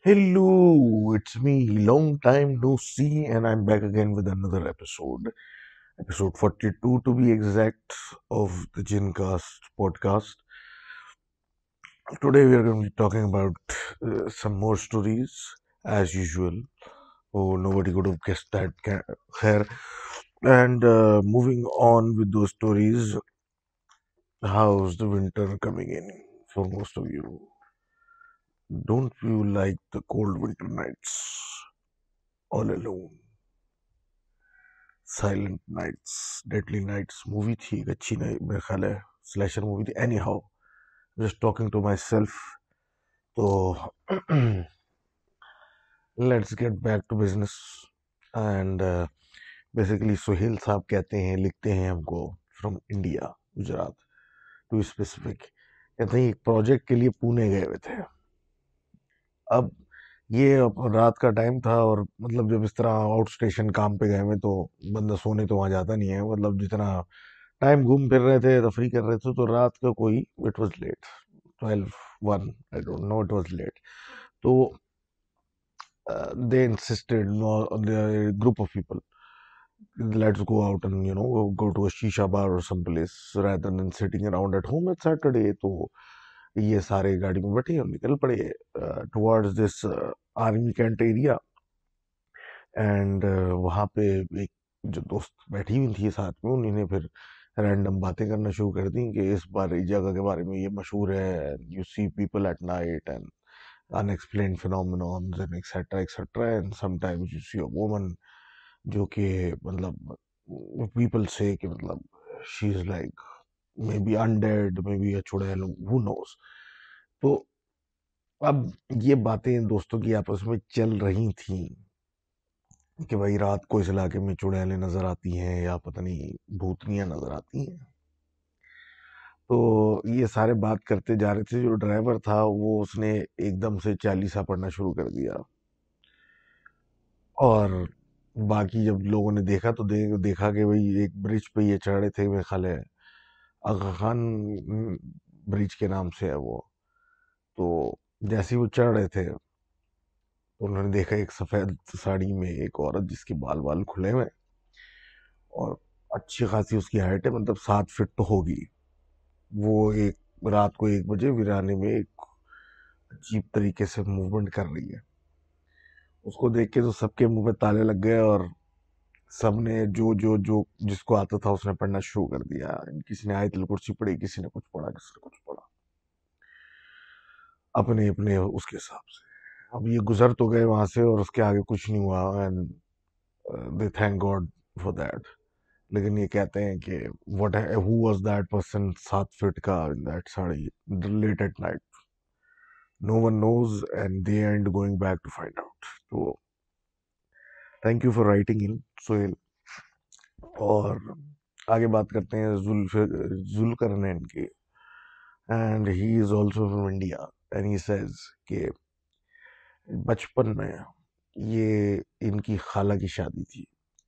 Hello, it's me. Long time no see, and I'm back again with another episode. Episode 42 to be exact of the Gincast podcast. Today we are going to be talking about some more stories as usual. Oh, nobody could have guessed that here. And moving on with those stories, how's the winter coming in for most of you? Don't you like the cold winter nights all alone? Silent nights deadly nights movie थी एक अच्छी नहीं मेरा ख्याल है slasher movie थी anyhow just talking to myself तो let's get back to business and basically Suhail साहब कहते हैं लिखते हैं हमको from India Gujarat to specific कहते हैं एक प्रोजेक्ट के लिए पुणे गए हुए थे अब ये रात का टाइम था और मतलब जब इस तरह आउट स्टेशन काम पे गए हुए तो बंदा सोने तो वहां जाता नहीं है मतलब जितना टाइम घूम फिर रहे थे तफरी कर रहे थे तो रात का कोई it was late 12 1 I don't know it was late तो they insisted group of people let's go out and go to a shisha bar or someplace rather than sitting around at home at Saturday तो ये सारे गाड़ी में बैठे और निकल पड़े towards this army cantt area and वहाँ पे एक जो दोस्त बैठी हुई थी साथ में उन्होंने फिर रैंडम बातें करना शुरू कर दी कि इस बार इस जगह के बारे में ये मशहूर है you see people at night and unexplained phenomenons and etc and sometimes you see a woman जो कि मतलब people say कि मतलब she is like maybe undead maybe a चुड़ैल who knows तो अब ये बातें दोस्तों की आपस में चल रही थी कि भाई रात को इस इलाके में चुड़ैलें नजर आती हैं या पता नहीं भूतनियां नजर आती हैं तो ये सारे बात करते जा रहे थे जो ड्राइवर था वो उसने एकदम से चालीसा पढ़ना शुरू कर दिया और बाकी जब लोगों ने देखा तो देखा कि भाई एक ब्रिज पे ये चढ़े थे मेरे ख्याल है आगा खान ब्रिज के नाम से है वो तो जैसे ही वो चढ़ रहे थे तो उन्होंने देखा एक सफेद साड़ी में एक औरत जिसके बाल बाल खुले हुए हैं और अच्छी खासी उसकी हाइट है मतलब 7 फीट तो होगी वो एक रात को 1 बजे वीराने में एक अजीब तरीके से मूवमेंट कर रही है उसको देख के तो सबके मुंह पे ताले लग गए और सबने जो जिसको आता था उसने पढ़ना शुरू कर दिया किसी ने आयतल कुर्सी पढ़ी किसी ने कुछ पढ़ा किसी ने कुछ पढ़ा अपने अपने उसके हिसाब से अब ये गुजर तो गए वहां से और उसके आगे कुछ नहीं हुआ and they thank God for that लेकिन ये कहते हैं कि what who was that person 7 feet का in that sari late at night no one knows and they and going back to find out तो thank you for writing in Sohail और आगे बात करते हैं जुल्करनैन की and he is also from India and he says कि बचपन में ये इनकी खाला की शादी थी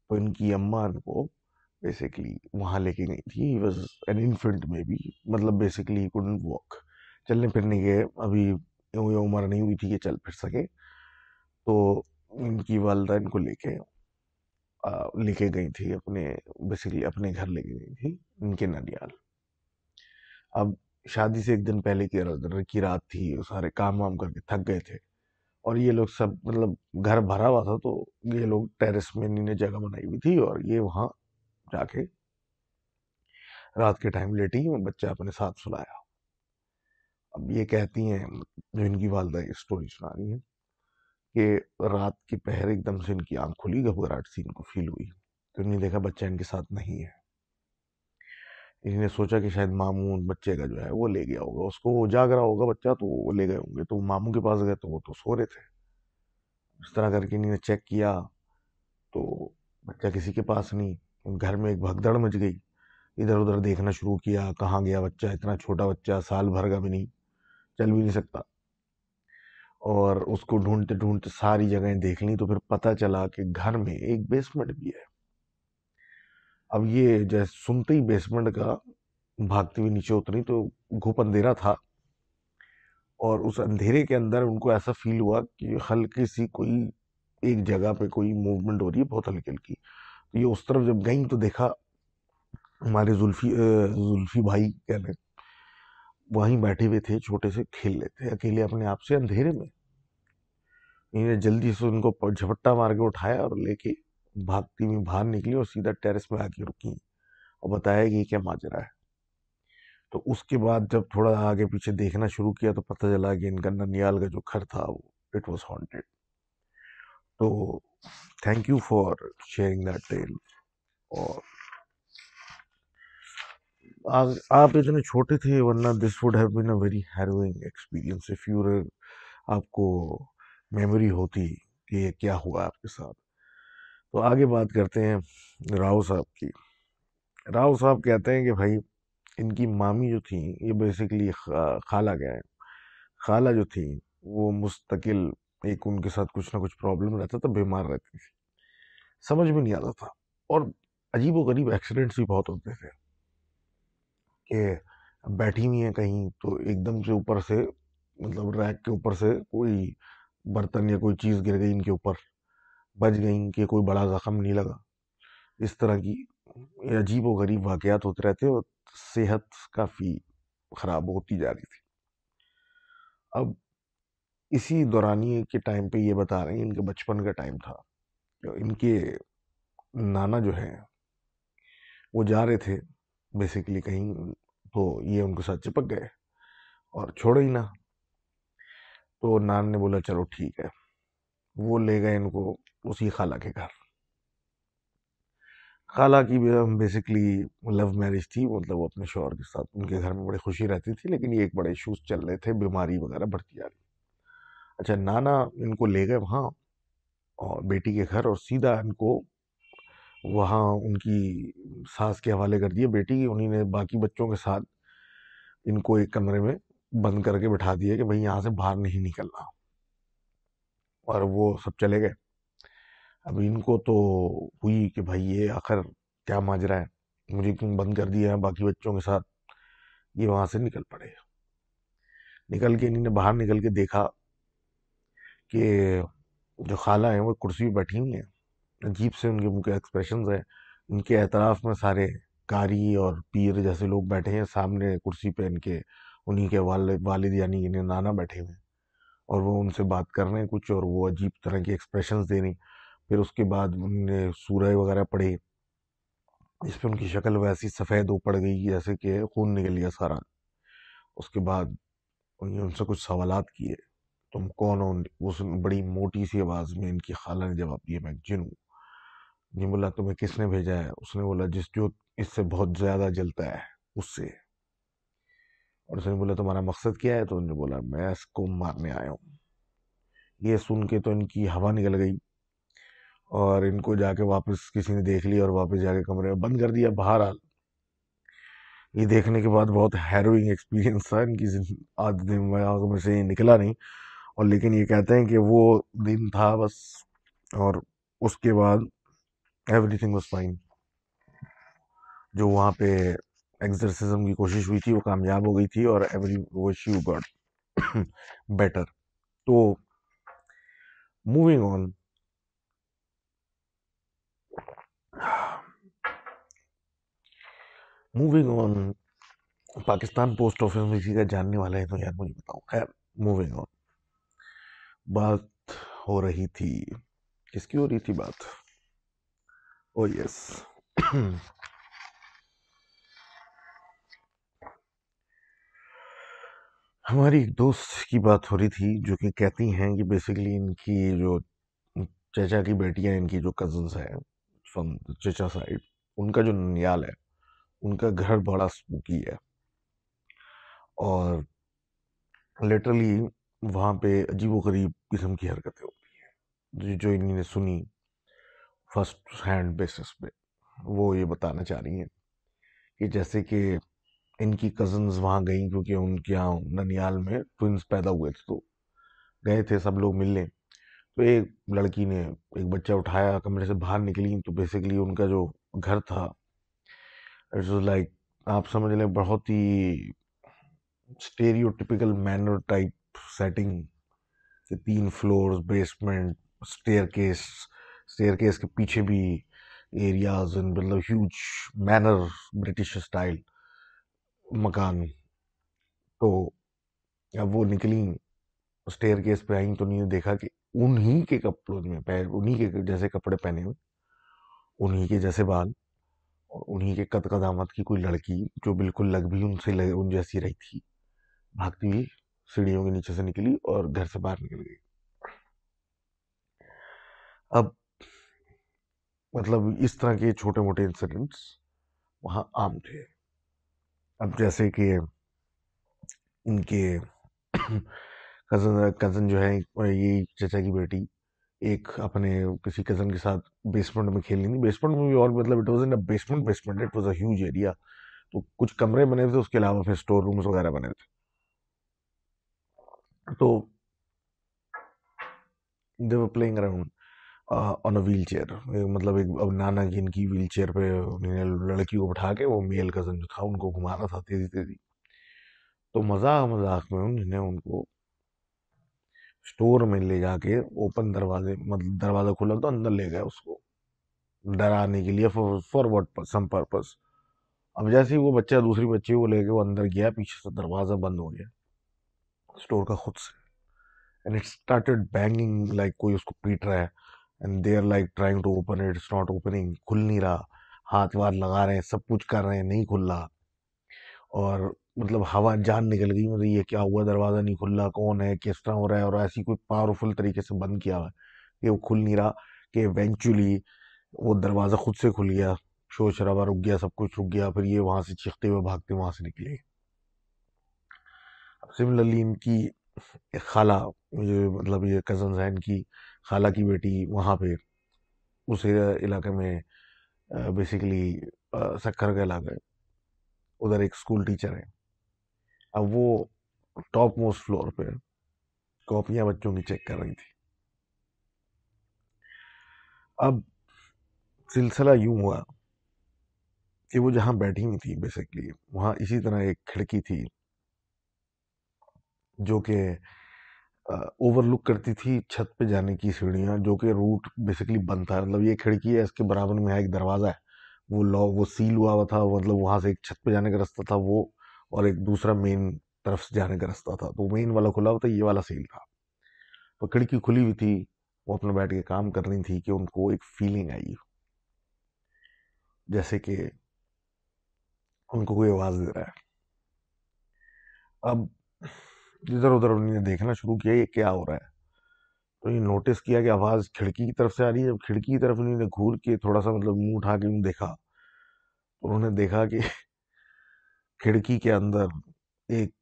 तो इनकी अम्मा इनको बेसिकली वहां लेके गई थी ही वाज एन इन्फेंट में भी मतलब बेसिकली ही कुडंट वॉक चलने फिरने के अभी ये उम्र नहीं हुई थी कि चल फिर सके तो इनकी वालदा इनको लेके गई थी अपने बेसिकली अपने घर लेके गई थी इनके ननियाल अब शादी से एक दिन पहले की रात थी सारे काम वाम करके थक गए थे और ये लोग सब मतलब घर भरा हुआ था तो ये लोग टेरेस में इन्होंने जगह बनाई हुई थी और ये वहां जाके रात के टाइम लेटी और बच्चा अपने साथ सुलाया अब ये कहती हैं जो इनकी वालदा ये स्टोरी सुना रही है कि रात के पहर एकदम से इनकी आंख खुली घबराहट सी इनको फील हुई तो इन्होंने देखा बच्चा इनके साथ नहीं है इन्होंने सोचा कि शायद मामू उन बच्चे का जो है वो ले गया होगा उसको वो जाग रहा होगा बच्चा तो वो ले गए होंगे तो मामू के पास गए तो वो तो सो रहे थे इस तरह करके इन्होंने चेक किया तो बच्चा किसी के पास नहीं घर में एक भगदड़ मच गई इधर उधर देखना शुरू किया कहाँ गया बच्चा इतना छोटा बच्चा साल भर का भी नहीं चल भी नहीं सकता और उसको ढूंढते ढूंढते सारी जगहें देख ली तो फिर पता चला कि घर में एक बेसमेंट भी है अब ये जैसे सुनते ही बेसमेंट का भागती हुई नीचे उतरी तो घुप अंधेरा था और उस अंधेरे के अंदर उनको ऐसा फील हुआ कि हल्की सी कोई एक जगह पे कोई मूवमेंट हो रही है, बहुत हल्की हल्की। तो ये उस तरफ जब गई तो देखा हमारे जुल्फी भाई क्या कहते, वहीं बैठे हुए थे, छोटे से खेल रहे थे अकेले अपने आप से अंधेरे में। इन्हें जल्दी से उनको झपट्टा मार के उठाया और लेके भागती हुई बाहर निकली और सीधा टेरेस में आके रुकी और बताया कि ये क्या माजरा है। तो उसके बाद जब थोड़ा आगे पीछे देखना शुरू किया तो पता चला कि इनका ननियाल का जो घर था वो इट वॉज हॉन्टेड। तो thank you for sharing that tale. और आप इतने छोटे थे, वरना this would have been a very harrowing experience if you आपको मेमोरी होती कि ये क्या हुआ आपके साथ। तो आगे बात करते हैं राव साहब की। राव साहब कहते हैं कि भाई इनकी मामी जो थी, ये बेसिकली खाला गया है, खाला जो थी वो मुस्तकिल एक उनके साथ कुछ ना कुछ प्रॉब्लम रहता था, बीमार रहती थी, समझ में नहीं आता था। और अजीब गरीब एक्सीडेंट्स भी बहुत होते थे कि बैठी हुई हैं कहीं तो एकदम से ऊपर से, मतलब रैक के ऊपर से कोई बर्तन या कोई चीज़ गिर गई इनके ऊपर, बच गई, कि कोई बड़ा जख्म नहीं लगा। इस तरह की ये अजीब व गरीब वाकयात होते रहते और सेहत काफ़ी ख़राब होती जा रही थी। अब इसी दौरानिए के टाइम पे ये बता रहे हैं, इनके बचपन का टाइम था, तो इनके नाना जो है वो जा रहे थे बेसिकली कहीं, तो ये उनके साथ चिपक गए और छोड़ो ही ना। तो नान ने बोला चलो ठीक है, वो ले गए इनको उसी खाला के घर। खाला की बेसिकली लव मैरिज थी, मतलब वो अपने शौहर के साथ उनके घर में बड़ी खुशी रहती थी, लेकिन ये एक बड़े इश्यूज चल रहे थे, बीमारी वगैरह बढ़ती जा रही। अच्छा, नाना इनको ले गए वहाँ और बेटी के घर, और सीधा इनको वहाँ उनकी सास के हवाले कर दिया बेटी। उन्हीं ने बाकी बच्चों के साथ इनको एक कमरे में बंद करके बिठा दिया कि भाई यहाँ से बाहर नहीं निकलना, और वो सब चले गए। अब इनको तो हुई कि भाई ये आखिर क्या माजरा है, मुझे क्यों बंद कर दिया है बाकी बच्चों के साथ। ये वहां से निकल पड़े। निकल के इन्होंने बाहर निकल के देखा कि जो खाला है वो कुर्सी पे बैठी हुई है, अजीब से उनके मुंह के एक्सप्रेशन है। इनके एतराफ में सारे कारी और पीर जैसे लोग बैठे हैं, सामने कुर्सी पे इनके उन्हीं के वालिद यानी कि इन्हें नाना बैठे हुए हैं, और वो उनसे बात कर रहे हैं कुछ, और वो अजीब तरह के एक्सप्रेशंस दे रही। फिर उसके बाद उनने सूरह वगैरह पढ़े, इस पे उनकी शक्ल वैसी सफ़ेद हो पड़ गई जैसे कि खून निकल गया सारा। उसके बाद उन्होंने उनसे कुछ सवालात किए, तुम कौन हो? उस बड़ी मोटी सी आवाज़ में इनकी खाला ने जवाब दिया, मैं जिन हूँ। जी बोला, तुम्हें किसने भेजा है? उसने बोला, जिस जो इससे बहुत ज़्यादा जलता है उससे। और उसने बोला, तुम्हारा मकसद क्या है? तो उन्होंने बोला, मैं इसको मारने आया हूँ। ये सुन के तो इनकी हवा निकल गई, और इनको जाके वापस किसी ने देख लिया और वापस जाके कमरे में बंद कर दिया। बहरहाल ये देखने के बाद बहुत हैरोइंग एक्सपीरियंस था इनकी आज दिमाग में से निकला नहीं। और लेकिन ये कहते हैं कि वो दिन था बस, और उसके बाद एवरीथिंग वाज फाइन। जो वहाँ पे एक्सर्सिज्म की कोशिश हुई थी वो कामयाब हो गई थी, और every wish you got better. तो moving on, moving on, Pakistan post office में किसी का जानने वाला है तो यार मुझे बताओ। खैर, मूविंग ऑन, बात हो रही थी, किसकी हो रही थी बात? ओ यस हमारी एक दोस्त की बात हो रही थी, जो कि कहती हैं कि बेसिकली इनकी जो चचा की बेटियां, इनकी जो कजन्स हैं फ्रॉम चचा साइड, उनका जो ननियाल है, उनका घर बड़ा स्पूकी है। और लिटरली वहाँ पे अजीबोगरीब किस्म की हरकतें होती हैं, जो इन्होंने सुनी फर्स्ट हैंड बेसिस पे। वो ये बताना चाह रही हैं कि जैसे कि इनकी कजन्स वहाँ गई, क्योंकि उनके यहाँ ननियाल में ट्विंस पैदा हुए थे, तो गए थे सब लोग मिलने। तो एक लड़की ने एक बच्चा उठाया, कमरे से बाहर निकली, तो बेसिकली उनका जो घर था, इट्स लाइक, आप समझ लें बहुत ही स्टेरियोटिपिकल मैनर टाइप सेटिंग के 3 फ्लोर्स, बेसमेंट, स्टेयरकेस, स्टेयरकेस के पीछे भी एरियाज, मतलब ह्यूज मैनर, ब्रिटिश स्टाइल मकान। तो अब वो निकली, स्टेयरकेस पे आई, तो उन्होंने देखा कि उन्हीं के कपड़ों में उन्हीं के जैसे कपड़े पहने हुए, उन्हीं के जैसे बाल और उन्हीं के कद कदामत की कोई लड़की, जो बिल्कुल लग भी उन जैसी रही थी, भागती हुई सीढ़ियों के नीचे से निकली और घर से बाहर निकल गई। अब मतलब इस तरह के छोटे मोटे इंसिडेंट्स वहाँ आम थे। अब जैसे कि इनके कजन कजन जो है, ये चचा की बेटी, एक अपने किसी कजन के साथ बेसमेंट में खेल रही थी। बेसमेंट में भी, और मतलब it was in a basement, it was a huge area. तो कुछ कमरे बने थे, उसके अलावा फिर स्टोर रूम्स वगैरह बने थे। तो they were playing around on a wheelchair, मतलब एक अब नाना की इनकी व्हील चेयर पे उन्होंने लड़की को बैठा के, वो मेल कजन जो था उनको घुमा रहा था तेजी तेजी। तो मजाक मजाक में उन्होंने उनको स्टोर में ले जाके ओपन दरवाजे, मतलब दरवाजा खुला तो अंदर ले गए उसको, डराने के लिए, फॉर व्हाट सम पर्पस। अब जैसे ही वो बच्चा दूसरी बच्ची को लेके वो अंदर गया, पीछे से दरवाजा बंद हो गया स्टोर का खुद से, and it started banging, like कोई उसको पीट रहा है, and they are like trying to open it, it's not opening, खुल नहीं रहा, हाथ वाथ लगा रहे हैं, सब कुछ कर रहे हैं, नहीं खुल रहा। और मतलब हवा जान निकल गई, मतलब ये क्या हुआ, दरवाजा नहीं खुल रहा, कौन है, किस तरह हो रहा है, और ऐसी कोई पावरफुल तरीके से बंद किया हुआ है कि वो खुल नहीं रहा, कि इवेंचुअली वो दरवाजा खुद से खुल गया, शोर शराबा रुक गया, सब कुछ रुक गया, फिर ये वहां से चीखते हुए भागते वहां से निकले। सिमिलरली इनकी एक खाला, ये मतलब ये कजन है, इनकी खाला की बेटी वहां पे उस इलाके में बेसिकली सक्खर का इलाका है, उधर एक स्कूल टीचर है। अब वो टॉप मोस्ट फ्लोर पे कॉपियां बच्चों की चेक कर रही थी। अब सिलसिला यूं हुआ कि वो जहां बैठी हुई थी, बेसिकली वहां इसी तरह एक खिड़की थी जो कि ओवरलुक करती थी छत पे जाने की सीढ़ियाँ, जो कि रूट बेसिकली बंद था, मतलब ये खिड़की है, इसके बराबर में है एक दरवाज़ा है, वो लॉक, वो सील हुआ हुआ था, मतलब वहां से एक छत पे जाने का रास्ता था वो, और एक दूसरा मेन तरफ से जाने का रास्ता था, तो मेन वाला खुला हुआ था, ये वाला सील था। तो खिड़की खुली हुई थी, वो अपने बैठ के काम कर रही थी कि उनको एक फीलिंग आई, जैसे कि उनको कोई आवाज़ दे रहा है। अब इधर उधर उन्होंने देखना शुरू किया ये क्या हो रहा है, तो ये नोटिस किया कि आवाज़ खिड़की की तरफ से आ रही है। जब खिड़की की तरफ उन्होंने घूर के थोड़ा सा मतलब मुंह उठा के यूं देखा, तो उन्होंने देखा कि खिड़की के अंदर एक,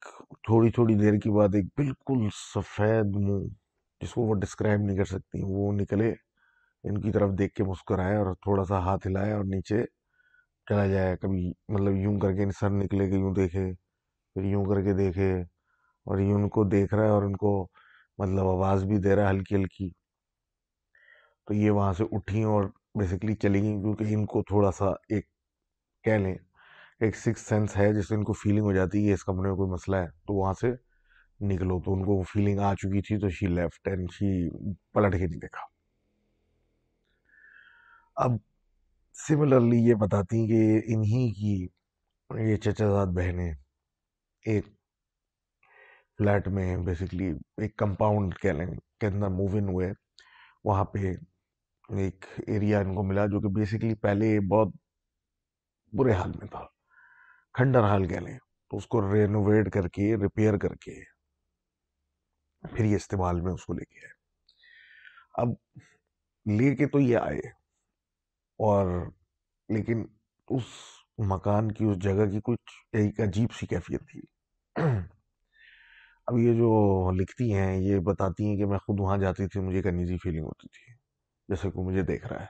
थोड़ी थोड़ी देर के बाद एक बिल्कुल सफ़ेद मुंह, जिसको वो डिस्क्राइब नहीं कर सकती, वो निकले, इनकी तरफ देख के मुस्कुराया और थोड़ा सा हाथ हिलाया और नीचे चला जाए, कभी मतलब यूं करके सर निकले के यूं देखे, फिर यूं करके देखे, और ये उनको देख रहा है और उनको मतलब आवाज़ भी दे रहा है हल्की हल्की। तो ये वहां से उठी और बेसिकली चली गई, क्योंकि इनको थोड़ा सा एक, कह लें, एक सिक्स सेंस है, जिससे इनको फीलिंग हो जाती है कि इस कमरे में कोई मसला है, तो वहां से निकलो। तो उनको वो फीलिंग आ चुकी थी, तो शी लेफ्ट एंड शी पलट के नहीं देखा। अब सिमिलरली ये बताती हैं कि इन्हीं की ये चचाजाद बहनें एक फ्लैट में, बेसिकली एक कंपाउंड कह लें के अंदर मूव इन हुए। वहाँ पे एक एरिया इनको मिला जो कि बेसिकली पहले बहुत बुरे हाल में था, खंडर हाल कह लें, तो उसको रेनोवेट करके, रिपेयर करके, फिर ये इस्तेमाल में उसको लेके आए। अब लेके तो ये आए, और लेकिन उस मकान की, उस जगह की कुछ एक अजीब सी कैफियत थी। अब ये जो लिखती हैं, ये बताती हैं कि मैं खुद वहां जाती थी, मुझे एक अनईजी फीलिंग होती थी, जैसे कोई मुझे देख रहा है।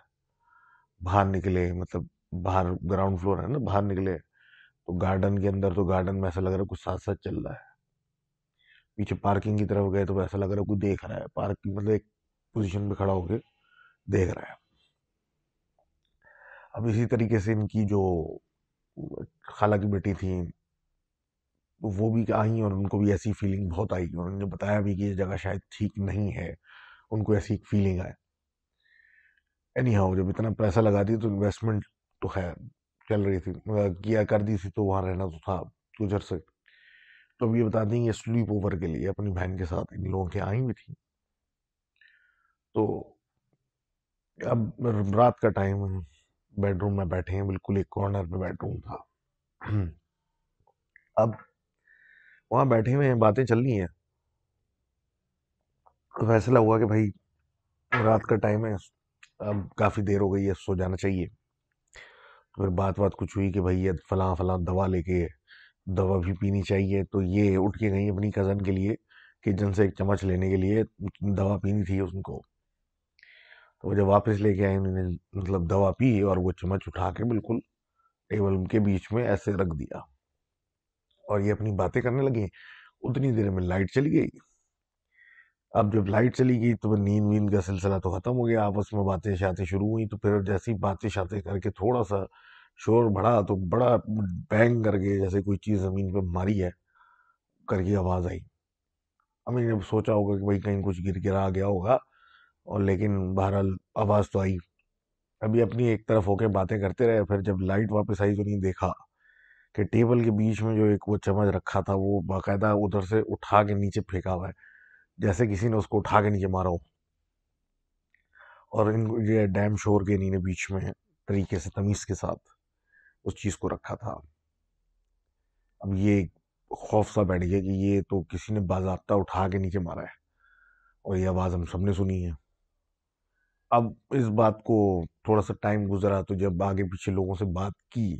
बाहर निकले, मतलब बाहर ग्राउंड फ्लोर है ना, बाहर निकले तो गार्डन के अंदर, तो गार्डन में ऐसा लग रहा है कुछ साथ साथ चल रहा है। पीछे पार्किंग की तरफ गए तो ऐसा लग रहा है कोई देख रहा है, पार्किंग मतलब एक पोजीशन पे खड़ा होके देख रहा है। अब इसी तरीके से इनकी जो खाला की बेटी थी, तो वो भी आई और उनको भी ऐसी फीलिंग बहुत आई, और उन्होंने बताया भी कि ये जगह शायद ठीक नहीं है, उनको ऐसी एक फीलिंग आए। एनी हाउ, जब इतना पैसा लगा दिया तो इन्वेस्टमेंट तो है, चल रही थी, किया कर दी थी, तो वहाँ रहना तो था गुजर से। तो अब ये बता दें, ये स्लीप ओवर के लिए अपनी बहन के साथ इन लोगों के आई हुई थी। तो अब रात का टाइम है, बेडरूम में बैठे हैं, बिल्कुल एक कॉर्नर पे बेडरूम था। अब वहां बैठे हुए हैं, बातें चल रही हैं, तो फैसला हुआ कि भाई रात का टाइम है, अब काफी देर हो गई है, सो जाना चाहिए। तो फिर बात बात कुछ हुई कि भाई ये फलां फलां दवा लेके, दवा भी पीनी चाहिए, तो ये उठ के गई अपनी कजन के लिए किचन से एक चम्मच लेने के लिए, दवा पीनी थी उनको। तो वो जब वापस लेके आए, उन्होंने मतलब दवा पी और वो चम्मच उठा के बिल्कुल टेबल के बीच में ऐसे रख दिया, और ये अपनी बातें करने लगी। उतनी देर में लाइट चली गई। अब जब लाइट चली गई तो नींद वींद का सिलसिला तो खत्म हो गया, आपस में बातें शातें शुरू हुई। तो फिर जैसी बातें शातें करके थोड़ा सा शोर बढ़ा, तो बड़ा बैंग करके जैसे कोई चीज जमीन पे मारी है करके आवाज आई। अब मैंने सोचा होगा कि भाई कहीं कुछ गिर गिरा गया होगा, और लेकिन बहरहाल आवाज तो आई। अभी अपनी एक तरफ होके बातें करते रहे, फिर जब लाइट वापस आई तो नहीं देखा कि टेबल के बीच में जो एक वो चम्मच रखा था, वो बाकायदा उधर से उठा के नीचे फेंका हुआ है, जैसे किसी ने उसको उठा के नीचे मारा हो। और इन ये डैम शोर के इन्हीं ने बीच में तरीके से तमीज के साथ उस चीज को रखा था। अब ये खौफ सा बैठ गया कि ये तो किसी ने बाजाप्ता उठा के नीचे मारा है, और ये आवाज हम सबने सुनी है। अब इस बात को थोड़ा सा टाइम गुजरा, तो जब आगे पीछे लोगों से बात की,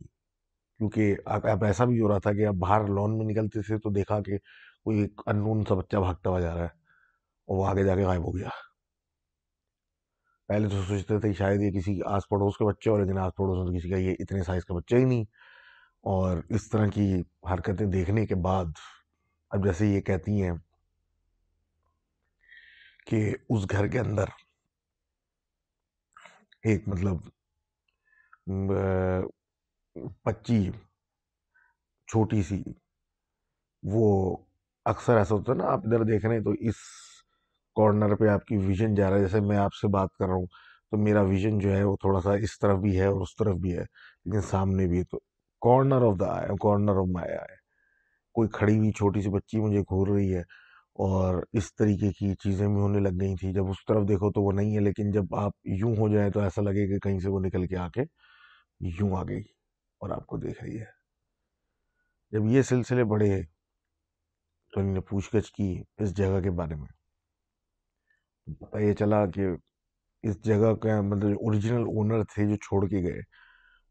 क्योंकि अब ऐसा भी हो रहा था कि अब बाहर लॉन में निकलते थे तो देखा कि कोई एक अननोन सा बच्चा भागता हुआ जा रहा है, और वो आगे जाके गायब हो गया। पहले तो सोचते थे शायद ये किसी आस पड़ोस के बच्चे, और लेकिन आस पड़ोस में तो किसी का ये इतने साइज का बच्चा ही नहीं। और इस तरह की हरकतें देखने के बाद अब जैसे ये कहती हैं कि उस घर के अंदर एक मतलब बच्ची छोटी सी, वो अक्सर ऐसा होता है ना, आप इधर देख रहे हैं तो इस कॉर्नर पे आपकी विजन जा रहा है, जैसे मैं आपसे बात कर रहा हूँ तो मेरा विजन जो है वो थोड़ा सा इस तरफ भी है और उस तरफ भी है, लेकिन सामने भी है। तो corner of the eye, corner of my eye, कोई खड़ी हुई छोटी सी बच्ची मुझे घूर रही है, और इस तरीके की चीजें भी होने लग गई थी। जब उस तरफ देखो तो वो नहीं है, लेकिन जब आप यूं हो जाए तो ऐसा लगे कि कहीं से वो निकल के आके यूं आ गई और आपको देख रही है। जब ये सिलसिले बढ़े तो इन्होंने पूछगछ की इस जगह के बारे में। पता ये चला कि इस जगह का मतलब ओरिजिनल ओनर थे जो छोड़ के गए,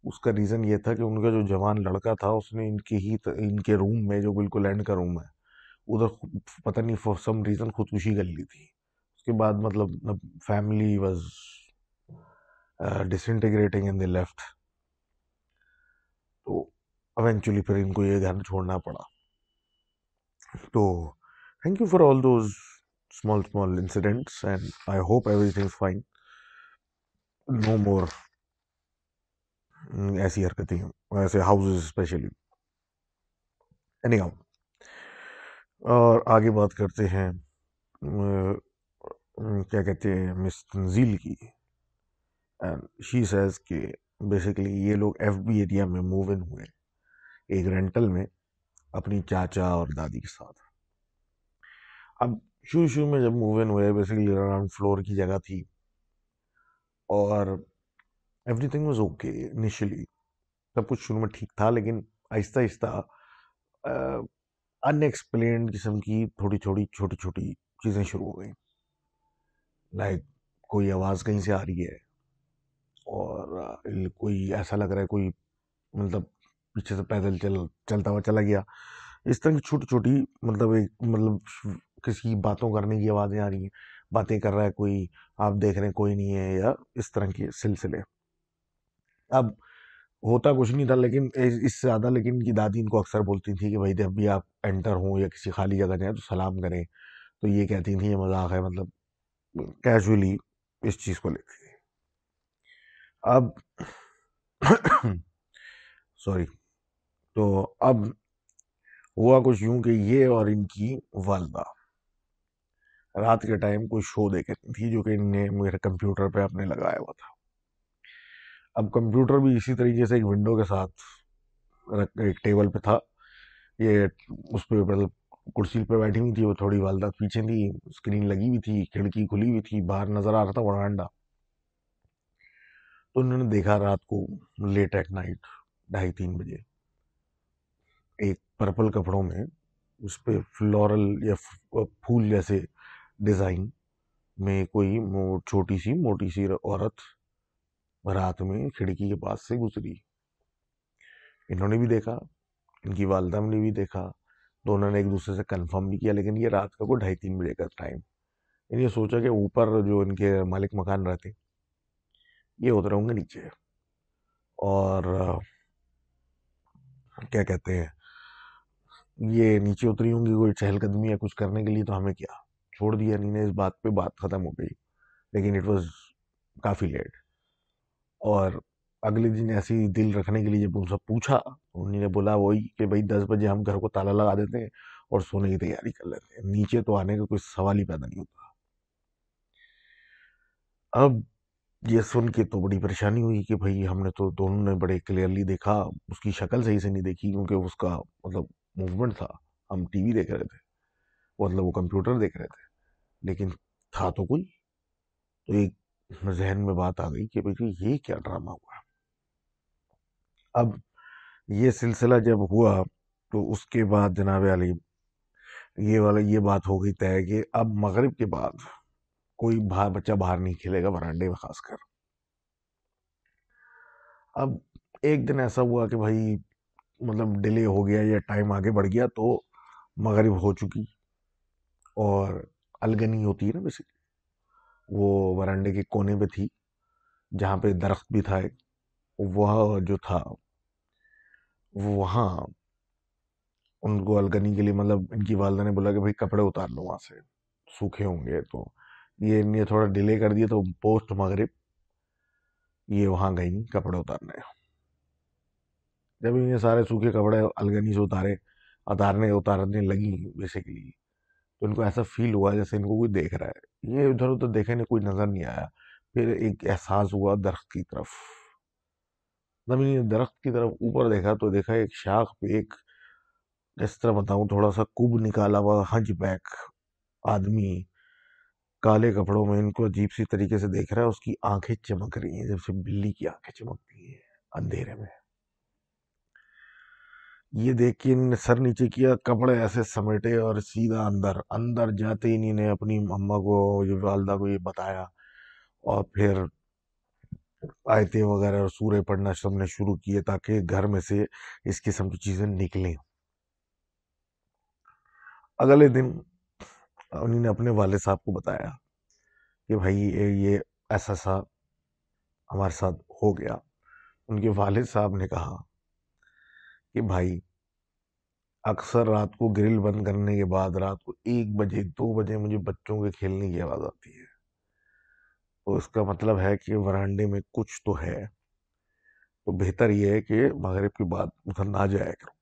उसका रीज़न ये था कि उनका जो जवान लड़का था उसने इनके रूम में, जो बिल्कुल एंड का रूम है उधर, पता नहीं फॉर सम रीज़न खुदकुशी कर ली थी। उसके बाद मतलब family was disintegrating and they left. तो eventually फिर इनको ये घर छोड़ना पड़ा। तो thank you for all those small small incidents, and I hope everything's fine. No more ऐसी हरकतें, ऐसे हाउसेस स्पेशली। एनीहाउ, और आगे बात करते हैं क्या कहते हैं मिस तंजील की। एंड शी सेज कि बेसिकली ये लोग एफबी एरिया में मूव इन हुए एक रेंटल में अपनी चाचा और दादी के साथ। अब शुरू शुरू में जब मूव इन हुए, बेसिकली ग्राउंड फ्लोर की जगह थी, और एवरीथिंग वाज ओके इनिशियली, सब कुछ शुरू में ठीक था, लेकिन आहिस्ता आहिस्ता अनएक्सप्लेन्ड किस्म की थोड़ी थोड़ी छोटी छोटी चीज़ें शुरू हो गई। लाइक कोई आवाज़ कहीं से आ रही है, और कोई ऐसा लग रहा है कोई मतलब पीछे से पैदल चलता हुआ चला गया। इस तरह की छोटी छोटी मतलब एक मतलब किसी की बातों करने की आवाज़ें आ रही हैं, बातें कर रहा है कोई, आप देख रहे हैं कोई नहीं है, या इस तरह के सिलसिले। अब होता कुछ नहीं था, लेकिन इससे ज़्यादा लेकिन इनकी दादी इनको अक्सर बोलती थी कि भाई जब भी आप एंटर हो या किसी खाली जगह जाए तो सलाम करें। तो ये कहती थी ये मजाक है, मतलब कैजुअली इस चीज़ को लेकर। अब सॉरी। तो अब हुआ कुछ यूं कि ये और इनकी वालदा रात के टाइम कोई शो देख रही थी, जो कि इनने मेरे कंप्यूटर पे अपने लगाया हुआ था। अब कंप्यूटर भी इसी तरीके से एक विंडो के साथ एक टेबल पे था। ये उस पे मतलब कुर्सी पे बैठी हुई थी, वो थोड़ी वालदा पीछे थी, स्क्रीन लगी हुई थी, खिड़की खुली हुई थी, बाहर नजर आ रहा था वरांडा। तो उन्होंने देखा रात को लेट एट नाइट 2:30-3 बजे एक पर्पल कपड़ों में, उस पे फ्लोरल या फूल जैसे डिजाइन में कोई छोटी सी मोटी सी औरत रात में खिड़की के पास से गुजरी। इन्होंने भी देखा, इनकी वालदा ने भी देखा, दोनों ने एक दूसरे से कंफर्म भी किया, लेकिन ये रात का को 2:30-3 बजे का टाइम। इन्हें सोचा कि ऊपर जो इनके मालिक मकान रहते, ये उतरे होंगे नीचे, और क्या कहते हैं, ये नीचे उतरी होंगी कोई चहलकदमी या कुछ करने के लिए, तो हमें क्या, छोड़ दिया इन्होंने। इस बात पे बात खत्म हो गई। लेकिन इट वाज काफी लेट। और अगले दिन ऐसे ही दिल रखने के लिए जब उनसे पूछा, तो उन्होंने बोला वही कि भाई 10 बजे हम घर को ताला लगा देते हैं और सोने की तैयारी कर लेते हैं, नीचे तो आने का कोई सवाल ही पैदा नहीं होता। अब ये सुन के तो बड़ी परेशानी हुई कि भाई हमने तो दोनों ने बड़े क्लियरली देखा, उसकी शक्ल सही से नहीं देखी क्योंकि उसका मतलब मूवमेंट था, हम टीवी देख रहे थे, मतलब वो कंप्यूटर देख रहे थे, लेकिन था तो कोई। तो एक जहन में बात आ गई कि भाई ये क्या ड्रामा हुआ। अब ये सिलसिला जब हुआ, तो उसके बाद जनाब अली ये बात हो गई तय कि अब मगरिब के बाद कोई बच्चा बाहर नहीं खेलेगा वरांडे में खासकर। अब एक दिन ऐसा हुआ कि भाई मतलब डिले हो गया या टाइम आगे बढ़ गया, तो मगरिब हो चुकी, और अलगनी होती है ना बेसिकली, वो वरांडे के कोने पे थी, जहाँ पे दरख्त भी था एक, वह जो था वो वहाँ उनको अलगनी के लिए, मतलब इनकी वालदा ने बोला कि भाई कपड़े उतार लो वहां से, सूखे होंगे। तो ये थोड़ा डिले कर दिया, तो पोस्ट मगरिब ये वहां गई कपड़े उतारने। जब इन्हें सारे सूखे कपड़े अलगनी से उतारने उतारने लगी बेसिकली, तो इनको ऐसा फील हुआ जैसे इनको कोई देख रहा है। ये उधर उधर देखे, नहीं कोई नजर नहीं आया। फिर एक एहसास हुआ दरख्त की तरफ। जब इन्हें दरख्त की तरफ ऊपर देखा, तो देखा एक शाख पे एक, इस तरह बताऊं, थोड़ा सा कुब निकाला हुआ हंच बैक आदमी काले कपड़ों में इनको अजीब सी तरीके से देख रहा है। उसकी आंखें चमक रही हैं जैसे बिल्ली की आंखें चमकती हैं अंधेरे में। ये देख के इन्होंने सर नीचे किया, कपड़े ऐसे समेटे और सीधा अंदर अंदर जाते ही इन्होंने अपनी अम्मा को, ये वालदा को ये बताया। और फिर आयतें वगैरह और सूरे पढ़ना सबने शुरू किए ताकि घर में से इस किस्म की चीजें निकलें। अगले दिन उन्होंने अपने वाले साहब को बताया कि भाई ये ऐसा सा हमारे साथ हो गया। उनके वालिद साहब ने कहा कि भाई अक्सर रात को ग्रिल बंद करने के बाद रात को 1 बजे 2 बजे मुझे बच्चों के खेलने की आवाज आती है। तो इसका मतलब है कि वरांडे में कुछ तो है। तो बेहतर यह है कि मगरिब के बाद उधर ना जाया करो।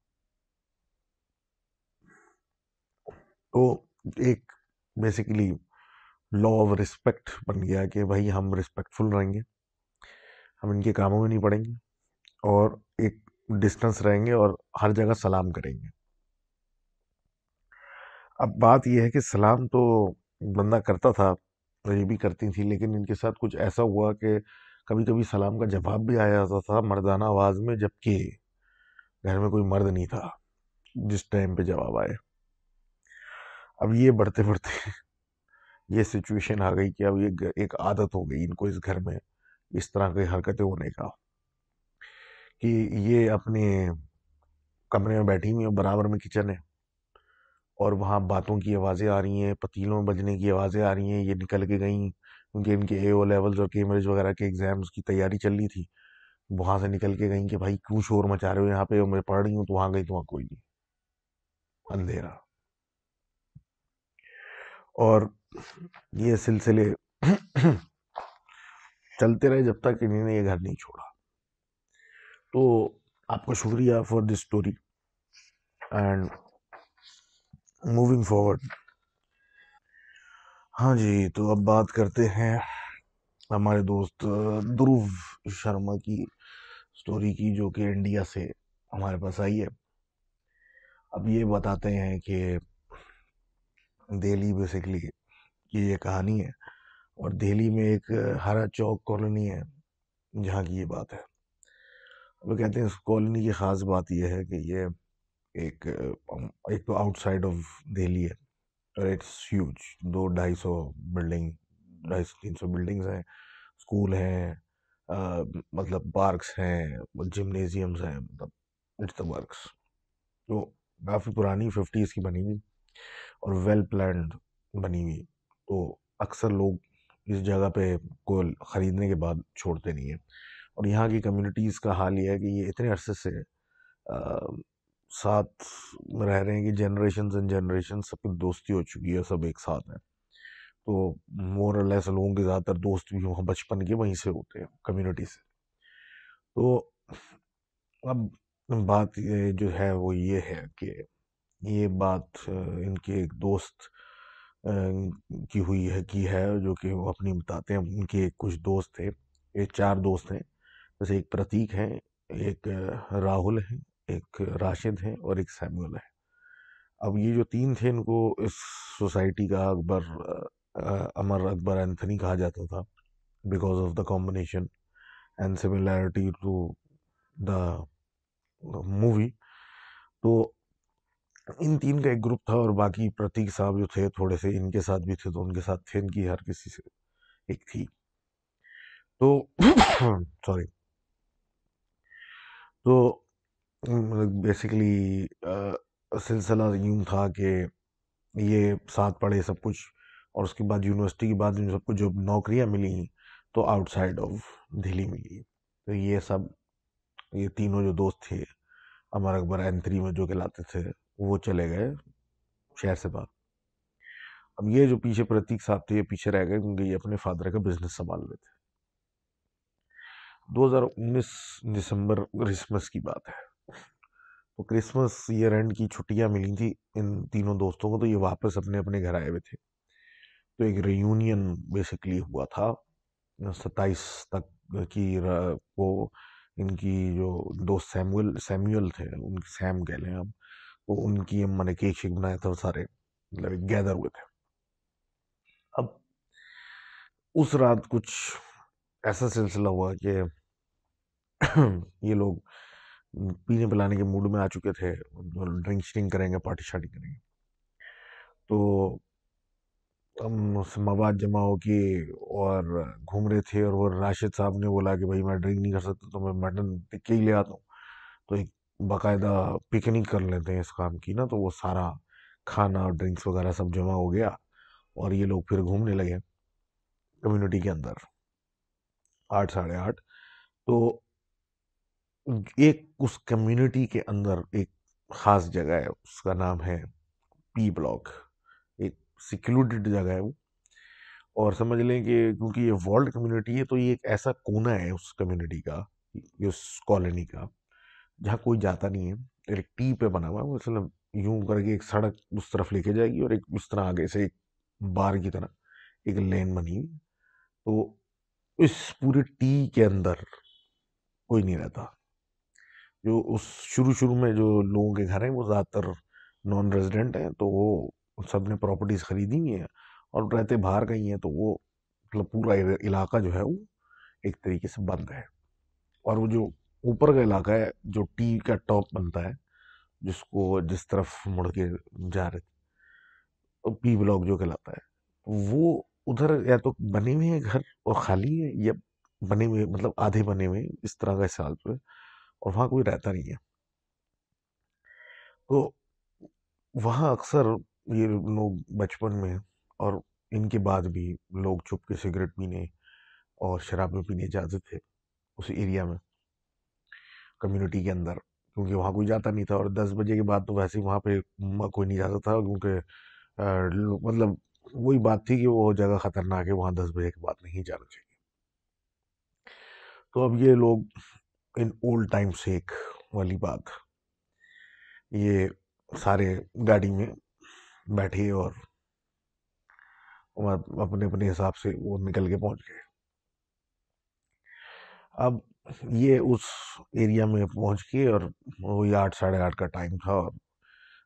तो एक बेसिकली लॉ ऑफ रिस्पेक्ट बन गया कि भाई हम रिस्पेक्टफुल रहेंगे, हम इनके कामों में नहीं पड़ेंगे, और एक डिस्टेंस रहेंगे और हर जगह सलाम करेंगे। अब बात यह है कि सलाम तो बंदा करता था, तो ये भी करती थी, लेकिन इनके साथ कुछ ऐसा हुआ कि कभी कभी सलाम का जवाब भी आया जाता था मर्दाना आवाज में, जबकि घर में कोई मर्द नहीं था जिस टाइम पे जवाब आए। अब ये बढ़ते बढ़ते ये सिचुएशन आ गई कि अब ये एक आदत हो गई इनको इस घर में इस तरह की हरकतें होने का, कि ये अपने कमरे में बैठी हुई है, बराबर में किचन है, और वहाँ बातों की आवाज़ें आ रही हैं, पतीलों में बजने की आवाज़ें आ रही हैं। ये निकल के गई क्योंकि इनके एओ लेवल्स और कैम्ब्रिज वगैरह के एग्जाम्स की तैयारी चल रही थी। वहां से निकल के गई कि भाई क्यों शोर मचा रहे हो यहाँ पे, मैं पढ़ रही हूँ। तो वहां गई तो वहां कोई नहीं, अंधेरा। और ये सिलसिले चलते रहे जब तक इन्होंने ये घर नहीं छोड़ा। तो आपका शुक्रिया for this story, and moving forward. हाँ जी, तो अब बात करते हैं हमारे दोस्त ध्रुव शर्मा की स्टोरी की, जो कि इंडिया से हमारे पास आई है। अब ये बताते हैं कि दिल्ली बेसिकली की ये कहानी है, और दिल्ली में एक हरा चौक कॉलोनी है जहाँ की ये बात है। वो कहते हैं इस कॉलोनी की खास बात यह है कि ये एक एक तो आउटसाइड ऑफ दिल्ली है, और इट्स ह्यूज। 200-250 बिल्डिंग, 250-300 बिल्डिंग्स हैं, स्कूल हैं, मतलब पार्क्स हैं, जिम्नेजियम्स हैं, मतलब इट्स द वर्क्स। तो काफ़ी पुरानी 50s की बनी हुई और वेल प्लान्ड बनी हुई। तो अक्सर लोग इस जगह पे को ख़रीदने के बाद छोड़ते नहीं हैं। और यहाँ की कम्युनिटीज़ का हाल ये है कि ये इतने अरसे से साथ रह रहे हैं कि जनरेशन एंड जनरेशन सबकी दोस्ती हो चुकी है, सब एक साथ हैं। तो मोर और लेस लोगों के ज़्यादातर दोस्त भी वहाँ बचपन के वहीं से होते हैं, कम्युनिटी से। तो अब बात ये जो है वो ये है कि ये बात इनके एक दोस्त की हुई है, जो कि वो अपनी बताते हैं। उनके कुछ दोस्त थे, ये 4 दोस्त हैं। जैसे एक प्रतीक है, एक राहुल है, एक राशिद है और एक सैमुअल है। अब ये जो 3 थे, इनको इस सोसाइटी का अमर अकबर एंथनी कहा जाता था, because of the combination and similarity to the movie. तो इन 3 का एक ग्रुप था, और बाकी प्रतीक साहब जो थे थोड़े से इनके साथ भी थे, तो उनके साथ थे, इनकी हर किसी से एक थी। तो सॉरी। तो बेसिकली सिलसिला यूं था कि ये साथ पढ़े सब कुछ, और उसके बाद यूनिवर्सिटी के बाद इन सबको जो नौकरियां मिली तो आउटसाइड ऑफ दिल्ली मिली। तो ये तीनों जो दोस्त थे अमर अकबर एंथ्री में जो कहलाते थे, वो चले गए शहर से बाहर। अब ये जो पीछे प्रतीक साहब थे, ये पीछे रह गए क्योंकि ये अपने फादर का बिजनेस संभाल रहे थे। 2019 दिसंबर क्रिसमस की बात है। तो क्रिसमस ईयर एंड की छुट्टियां मिली थी इन तीनों दोस्तों को, तो ये वापस अपने अपने घर आए हुए थे। तो एक रियूनियन बेसिकली हुआ था 27 तक को। इनकी जो दोस्त सैमुअल थे, उनकी सैम कह लें हम, तो उनकी अम्मा ने केक शेक बनाया था, और सारे मतलब गैदर हुए थे। अब उस रात कुछ ऐसा सिलसिला हुआ कि ये लोग पीने पिलाने के मूड में आ चुके थे, ड्रिंक श्रिंक करेंगे, पार्टी शार्टी करेंगे। तो हम मवाद जमा हो के और घूम रहे थे, और वो राशिद साहब ने बोला कि भाई मैं ड्रिंक नहीं कर सकता, तो मैं मटन टिक्के ही ले आता हूँ। तो एक बाकायदा पिकनिक कर लेते हैं इस काम की ना। तो वो सारा खाना और ड्रिंक्स वगैरह सब जमा हो गया, और ये लोग फिर घूमने लगे कम्युनिटी के अंदर 8 साढ़े 8। तो एक उस कम्युनिटी के अंदर एक खास जगह है, उसका नाम है पी ब्लॉक। एक सिक्योरिटेड जगह है वो। और समझ लें कि क्योंकि ये वर्ल्ड कम्युनिटी है, तो ये एक ऐसा कोना है उस कम्युनिटी का, उस कॉलोनी का, जहाँ कोई जाता नहीं है। एक टी पे बना हुआ है वो, मतलब यूं करके एक सड़क उस तरफ लेके जाएगी, और एक उस तरह आगे से एक बार की तरह एक लेन बनी हुई। तो इस पूरे टी के अंदर कोई नहीं रहता। जो उस शुरू शुरू में जो लोगों के घर हैं वो ज़्यादातर नॉन रेजिडेंट हैं, तो वो सब ने प्रॉपर्टीज खरीदी हुई हैं और रहते बाहर का ही हैं। तो वो मतलब पूरा इलाका जो है वो एक तरीके से बंद है। और वो जो ऊपर का इलाका है, जो टी का टॉप बनता है, जिसको जिस तरफ मुड़ के जा रहे थे, तो पी ब्लॉक जो कहलाता है, वो उधर या तो बने हुए हैं घर और खाली है, या बने हुए मतलब आधे बने हुए हैं, इस तरह का हिसाब पे। और वहाँ कोई रहता नहीं है। तो वहाँ अक्सर ये लोग बचपन में और इनके बाद भी लोग छुप के सिगरेट पीने और शराबें पीने जाते थे उस एरिया में, कम्युनिटी के अंदर। क्योंकि वहाँ कोई जाता नहीं था, और 10 बजे के बाद तो वैसे ही वहाँ पे कोई नहीं जाता था, क्योंकि मतलब वही बात थी कि वो जगह खतरनाक है, वहाँ 10 बजे के बाद नहीं जाना चाहिए। तो अब ये लोग इन ओल्ड टाइम सेक वाली बात, ये सारे गाड़ी में बैठे और अपने अपने हिसाब से वो निकल के पहुंच गए। अब ये उस एरिया में पहुंच के और वही 8 साढ़े 8 का टाइम था और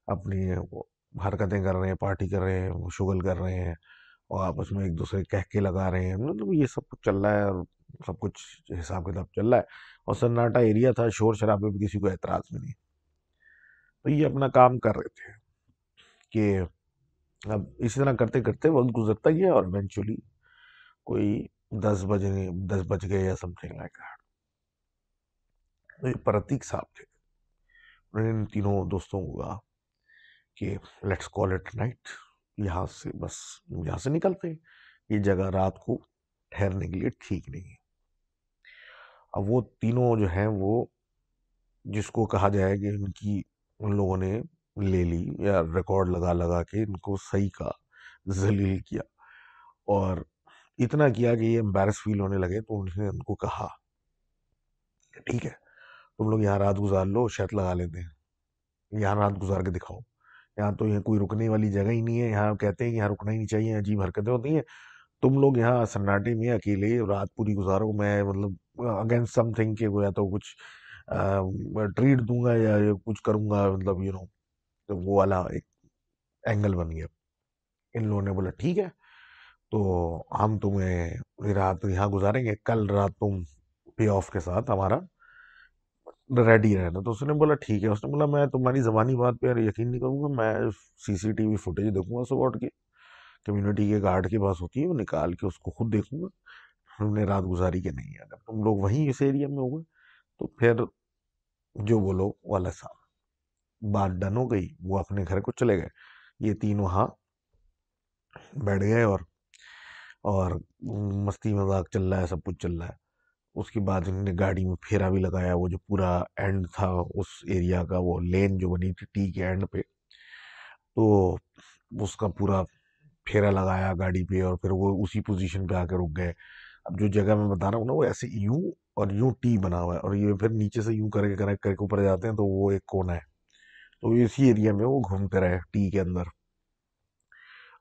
अपनी वो हरकतें कर रहे हैं, पार्टी कर रहे हैं, शुगल कर रहे हैं और आपस में एक दूसरे के कहके लगा रहे हैं। मतलब ये सब कुछ चल रहा है और सब कुछ हिसाब किताब चल रहा है और सन्नाटा एरिया था, शोर शराबे में किसी को एतराज भी नहीं। तो ये अपना काम कर रहे थे कि अब इसी तरह करते करते वक्त गुजरता गया और इवेंचुअली कोई 10 बज गए या समथिंग लाइक दैट। तो ये प्रतीक साहब थे, उन्होंने इन तीनों दोस्तों को कहा कि लेट्स कॉल इट नाइट, यहाँ से बस यहाँ से निकलते हैं, ये जगह रात को ठहरने के लिए ठीक नहीं है। अब वो तीनों जो हैं वो, जिसको कहा जाए कि इनकी उन लोगों ने ले ली या रिकॉर्ड लगा लगा के इनको सही का जलील किया और इतना किया कि ये एम्बैरस फील होने लगे। तो उन्होंने उनको कहा कि ठीक है, तुम लोग यहाँ रात गुजार लो, शर्त लगा लेते हैं, यहाँ रात गुजार के दिखाओ। यहाँ तो यहाँ कोई रुकने वाली जगह ही नहीं है, यहाँ कहते हैं कि यहाँ रुकना ही नहीं चाहिए, अजीब हरकतें होती हैं। तुम लोग यहाँ सन्नाटे में अकेले रात पूरी गुजारो, मैं मतलब अगेंस्ट समथिंग के या तो कुछ ट्रीट दूंगा या ये कुछ करूंगा, मतलब तो वो वाला एक एंगल बन गया। इन लोगों ने बोला ठीक है, तो हम तुम्हें रात यहाँ गुजारेंगे, कल रात तुम पे ऑफ के साथ हमारा रेडी रहना। तो उसने बोला ठीक है। उसने बोला मैं तुम्हारी जबानी बात पे यार यकीन नहीं करूंगा, मैं सीसीटीवी फुटेज देखूंगा सुबह उठ के, कम्युनिटी के गार्ड के पास होती है, वो निकाल के उसको खुद देखूंगा हमने रात गुजारी के नहीं। अगर तुम लोग वहीं इस एरिया में हो गए तो फिर जो बोलो वाला साहब। बात डन हो गई, वो अपने घर को चले गए, ये तीन वहाँ बैठ गए और मस्ती मजाक चल रहा है, सब कुछ चल रहा है। उसके बाद इन्होंने गाड़ी में फेरा भी लगाया, वो जो पूरा एंड था उस एरिया का, वो लेन जो बनी थी टी के एंड पे, तो उसका पूरा फेरा लगाया गाड़ी पे और फिर वो उसी पोजीशन पे आकर रुक गए। अब जो जगह मैं बता रहा हूँ ना, वो ऐसे यूं और यूं टी बना हुआ है और ये फिर नीचे से यूं करके कनेक्ट करके ऊपर जाते हैं, तो वो एक कोना है। तो इसी एरिया में वो घूमते रहे टी के अंदर।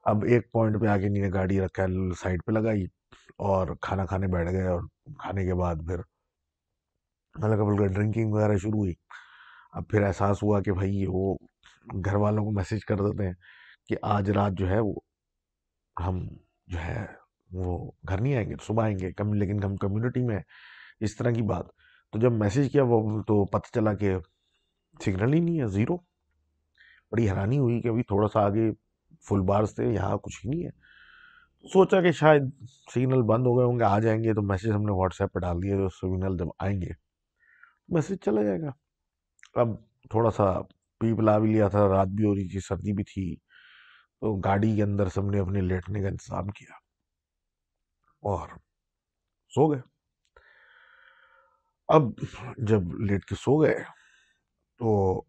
अब एक पॉइंट पे आके इन्होंने गाड़ी रखा साइड पे लगाई और खाना खाने बैठ गए और खाने के बाद फिर हल्का फुल्का ड्रिंकिंग वगैरह शुरू हुई। अब फिर एहसास हुआ कि भाई वो घर वालों को मैसेज कर देते हैं कि आज रात जो है वो हम जो है वो घर नहीं आएंगे, सुबह आएंगे कम, लेकिन हम कम्युनिटी में हैं, इस तरह की बात। तो जब मैसेज किया वो तो पता चला कि सिग्नल ही नहीं है, जीरो। बड़ी हैरानी हुई कि अभी थोड़ा सा आगे फुल बार्स थे, यहाँ कुछ ही नहीं है। सोचा कि शायद सिग्नल बंद हो गए होंगे, आ जाएंगे। तो मैसेज हमने व्हाट्सएप पे डाल दिया, तो सिग्नल जब आएंगे मैसेज चला जाएगा। अब थोड़ा सा पी पिला भी लिया था, रात भी हो रही थी, सर्दी भी थी, तो गाड़ी के अंदर सबने अपने लेटने का इंतजाम किया और सो गए। अब जब लेट के सो गए तो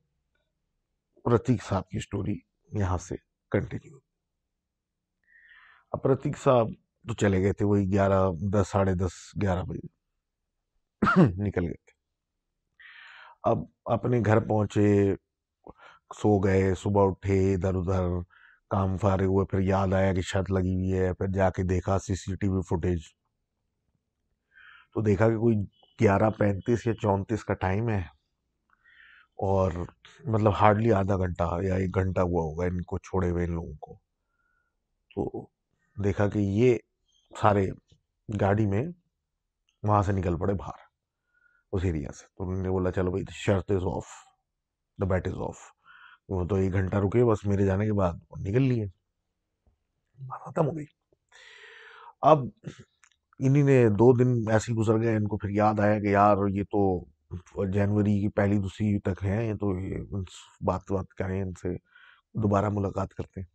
प्रतीक साहब की स्टोरी यहाँ से कंटिन्यू। अब प्रतीक साहब तो चले गए थे, वही 11 10 साढ़े 10 11 बजे निकल गए थे। अब अपने घर पहुंचे, सो गए, सुबह उठे, इधर उधर काम फारे हुए, फिर याद आया कि छत लगी हुई है, फिर जाके देखा सीसीटीवी फुटेज, तो देखा कि कोई 11:35 या 34 का टाइम है और मतलब हार्डली आधा घंटा या 1 घंटा हुआ होगा इनको छोड़े हुए इन लोगों को। तो देखा कि ये सारे गाड़ी में वहां से निकल पड़े बाहर उस एरिया से। तो उन्होंने बोला चलो भाई शर्त is of, the bat is of. वो तो 1 घंटा रुके बस मेरे जाने के बाद और निकल लिए, बात खत्म हो गई। अब इन्हीं ने 2 दिन ऐसे ही गुजर गए, इनको फिर याद आया कि यार ये तो जनवरी की पहली दूसरी तक है, ये तो ये बात बात करें इनसे, दोबारा मुलाकात करते हैं।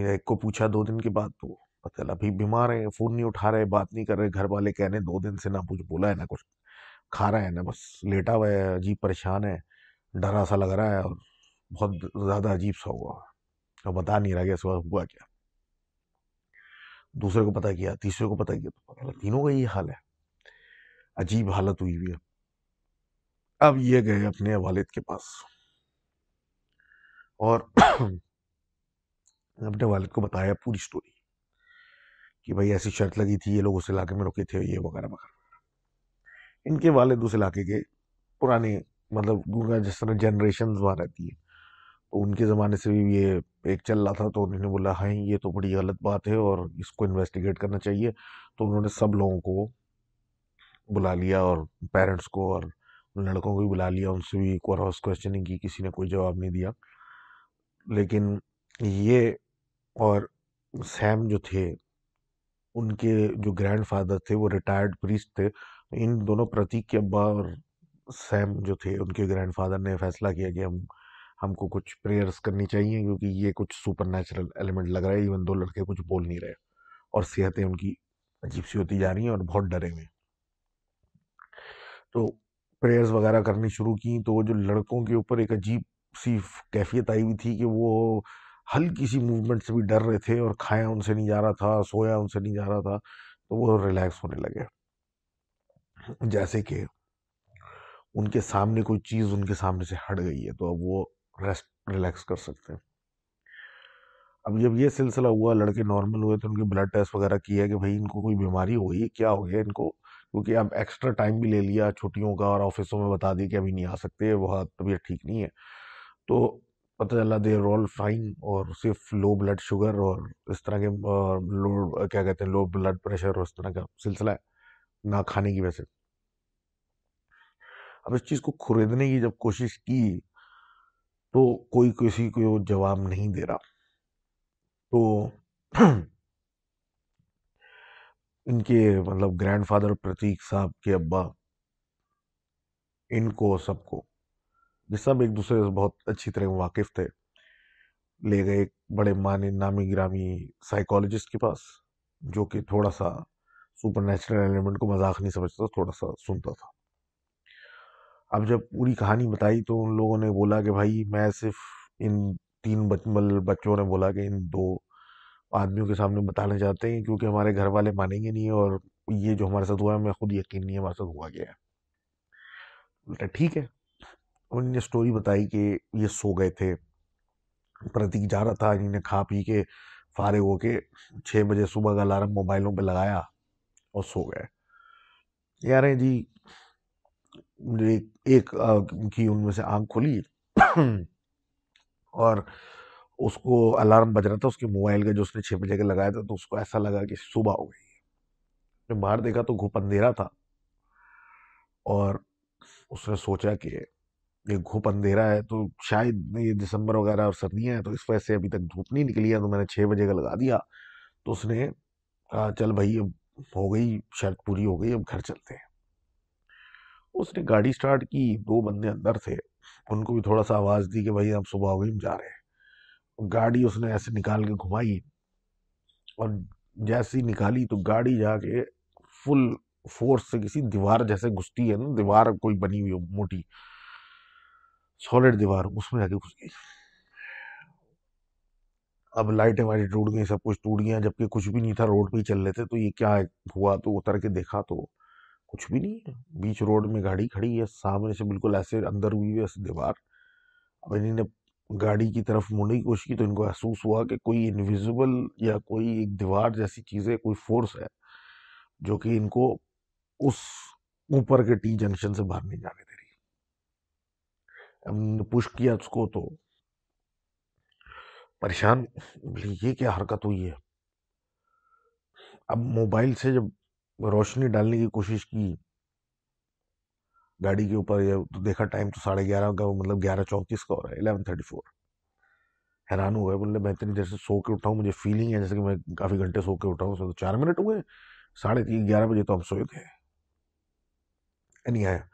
एक को पूछा 2 दिन के बाद, तो पता चला अभी बीमार है, फोन नहीं उठा रहे, बात नहीं कर रहे, घर वाले कह रहे हैं 2 दिन से ना कुछ बोला है ना कुछ खा रहा है, ना बस लेटा हुआ है, अजीब परेशान है, डरा सा लग रहा है और बहुत ज्यादा अजीब सा हुआ और बता नहीं रहा कि इस वक्त हुआ क्या। दूसरे को पता किया, तीसरे को पता किया, तो पता लगा तीनों का ये हाल है, अजीब हालत हुई हुई है। अब ये गए अपने वालिद के पास और अपने वालिद को बताया पूरी स्टोरी कि भाई ऐसी शर्त लगी थी, ये लोग उस इलाके में रुके थे, ये वगैरह वगैरह। इनके वालिद उस इलाके के पुराने, मतलब उनका जिस तरह जनरेशन वहाँ रहती है, तो उनके ज़माने से भी ये एक चल रहा था। तो उन्होंने बोला हाँ ये तो बड़ी गलत बात है और इसको इन्वेस्टिगेट करना चाहिए। तो उन्होंने सब लोगों को बुला लिया और पेरेंट्स को और उन लड़कों को भी बुला लिया, उनसे भी क्रॉस क्वेश्चनिंग की, किसी ने कोई जवाब नहीं दिया। लेकिन ये और सैम जो थे, उनके जो ग्रैंडफादर थे वो रिटायर्ड प्रीस्ट थे। इन दोनों, प्रतीक के अब्बा और सैम जो थे, उनके ग्रैंडफादर ने फैसला किया कि हमको कुछ प्रेयर्स करनी चाहिए, क्योंकि ये कुछ सुपर नेचुरल एलिमेंट लग रहा है। इवन दो लड़के कुछ बोल नहीं रहे और सेहतें उनकी अजीब सी होती जा रही हैं और बहुत डरे हुए हैं। तो प्रेयर्स वगैरह करनी शुरू की। तो वो जो लड़कों के ऊपर एक अजीब सी कैफियत आई हुई थी कि वो हल्की सी मूवमेंट से भी डर रहे थे, और खाया उनसे नहीं जा रहा था, सोया उनसे नहीं जा रहा था। तो वो रिलैक्स होने लगे, जैसे कि उनके सामने कोई चीज़ उनके सामने से हट गई है, तो अब वो रेस्ट रिलैक्स कर सकते हैं। अब जब ये सिलसिला हुआ, लड़के नॉर्मल हुए, तो उनके ब्लड टेस्ट वगैरह किया कि भाई इनको कोई बीमारी हो गई, क्या हो गया इनको, क्योंकि अब एक्स्ट्रा टाइम भी ले लिया छुट्टियों का और ऑफिसों में बता दी कि अभी नहीं आ सकते, बहुत तबीयत ठीक नहीं है। तो पता चला दे आर ऑल फाइन, और सिर्फ लो ब्लड शुगर और इस तरह के लो, क्या कहते हैं, लो ब्लड प्रेशर और इस तरह का सिलसिला है, ना खाने की वजह से। अब इस चीज़ को खुरेदने की जब कोशिश की, तो कोई किसी को जवाब नहीं दे रहा। तो इनके मतलब ग्रैंडफादर प्रतीक साहब के अब्बा, इनको सबको, ये सब एक दूसरे से बहुत अच्छी तरह वाकिफ थे, ले गए एक बड़े माने नामी गिरामी साइकोलॉजिस्ट के पास, जो कि थोड़ा सा सुपर नेचुरल एलिमेंट को मजाक नहीं समझता, थोड़ा सा सुनता था। अब जब पूरी कहानी बताई, तो उन लोगों ने बोला कि भाई मैं सिर्फ इन तीन बच्चों ने बोला कि इन दो आदमियों के सामने बताना चाहते हैं, क्योंकि हमारे घर वाले मानेंगे नहीं, और ये जो हमारे साथ हुआ है, मैं खुद यकीन नहीं है हमारे साथ हुआ क्या है। बोला ठीक है। उन्होंने स्टोरी बताई कि ये सो गए थे, प्रतीक जा रहा था, इन्हें खा पी के फारिग होके 6 बजे सुबह का अलार्म मोबाइलों पे लगाया और सो गए। यार है जी, एक की उनमें से आंख खुली और उसको अलार्म बज रहा था उसके मोबाइल का, जो उसने 6 बजे का लगाया था, तो उसको ऐसा लगा कि सुबह हो गई। जब बाहर देखा तो घुप अंधेरा था, और उसने सोचा कि ये घुप अंधेरा है, तो शायद ये दिसंबर वगैरह और सर्दियां हैं, तो इस वजह से अभी तक धूप नहीं निकली है, तो मैंने 6 बजे का लगा दिया। तो उसने कहा चल भाई, अब हो गई, शर्त पूरी हो गई, अब घर चलते हैं। उसने गाड़ी स्टार्ट की, दो बंदे अंदर थे, उनको भी थोड़ा सा आवाज दी कि भाई अब सुबह हो गई, हम जा रहे हैं। गाड़ी उसने ऐसे निकाल के घुमाई, और जैसे ही निकाली तो गाड़ी जाके फुल फोर्स से किसी दीवार जैसे घुसती है ना, दीवार कोई बनी हुई हो मोटी सॉलिड दीवार, उसमें जाके घुस गई। अब लाइटें वाइटें टूट गई, सब कुछ टूट गया, जबकि कुछ भी नहीं था, रोड पे ही चल रहे थे। तो ये क्या हुआ, तो उतर के देखा तो कुछ भी नहीं है, बीच रोड में गाड़ी खड़ी है, सामने से बिल्कुल ऐसे अंदर हुई है ऐसे दीवार। अब इन्होंने गाड़ी की तरफ मुड़ने की कोशिश की, तो इनको महसूस हुआ कि कोई इनविजिबल या कोई एक दीवार जैसी चीज है, कोई फोर्स है, जो कि इनको उस ऊपर के टी जंक्शन से बाहर नहीं जाने दे रही। हमने पुश किया उसको, तो परेशान, बोले, ये क्या हरकत हुई है। अब मोबाइल से जब रोशनी डालने की कोशिश की गाड़ी के ऊपर, या तो देखा टाइम तो 11:30 का, मतलब 11:34 का हो रहा है, 11:34। हैरान हो गए, बोले मैं इतनी देर से सो के उठा हूँ, मुझे फीलिंग है जैसे कि मैं काफी घंटे सो के उठा हूँ, उसमें तो 4 मिनट हुए, 3:30 11 बजे तो हम सोए थे। नहीं आया।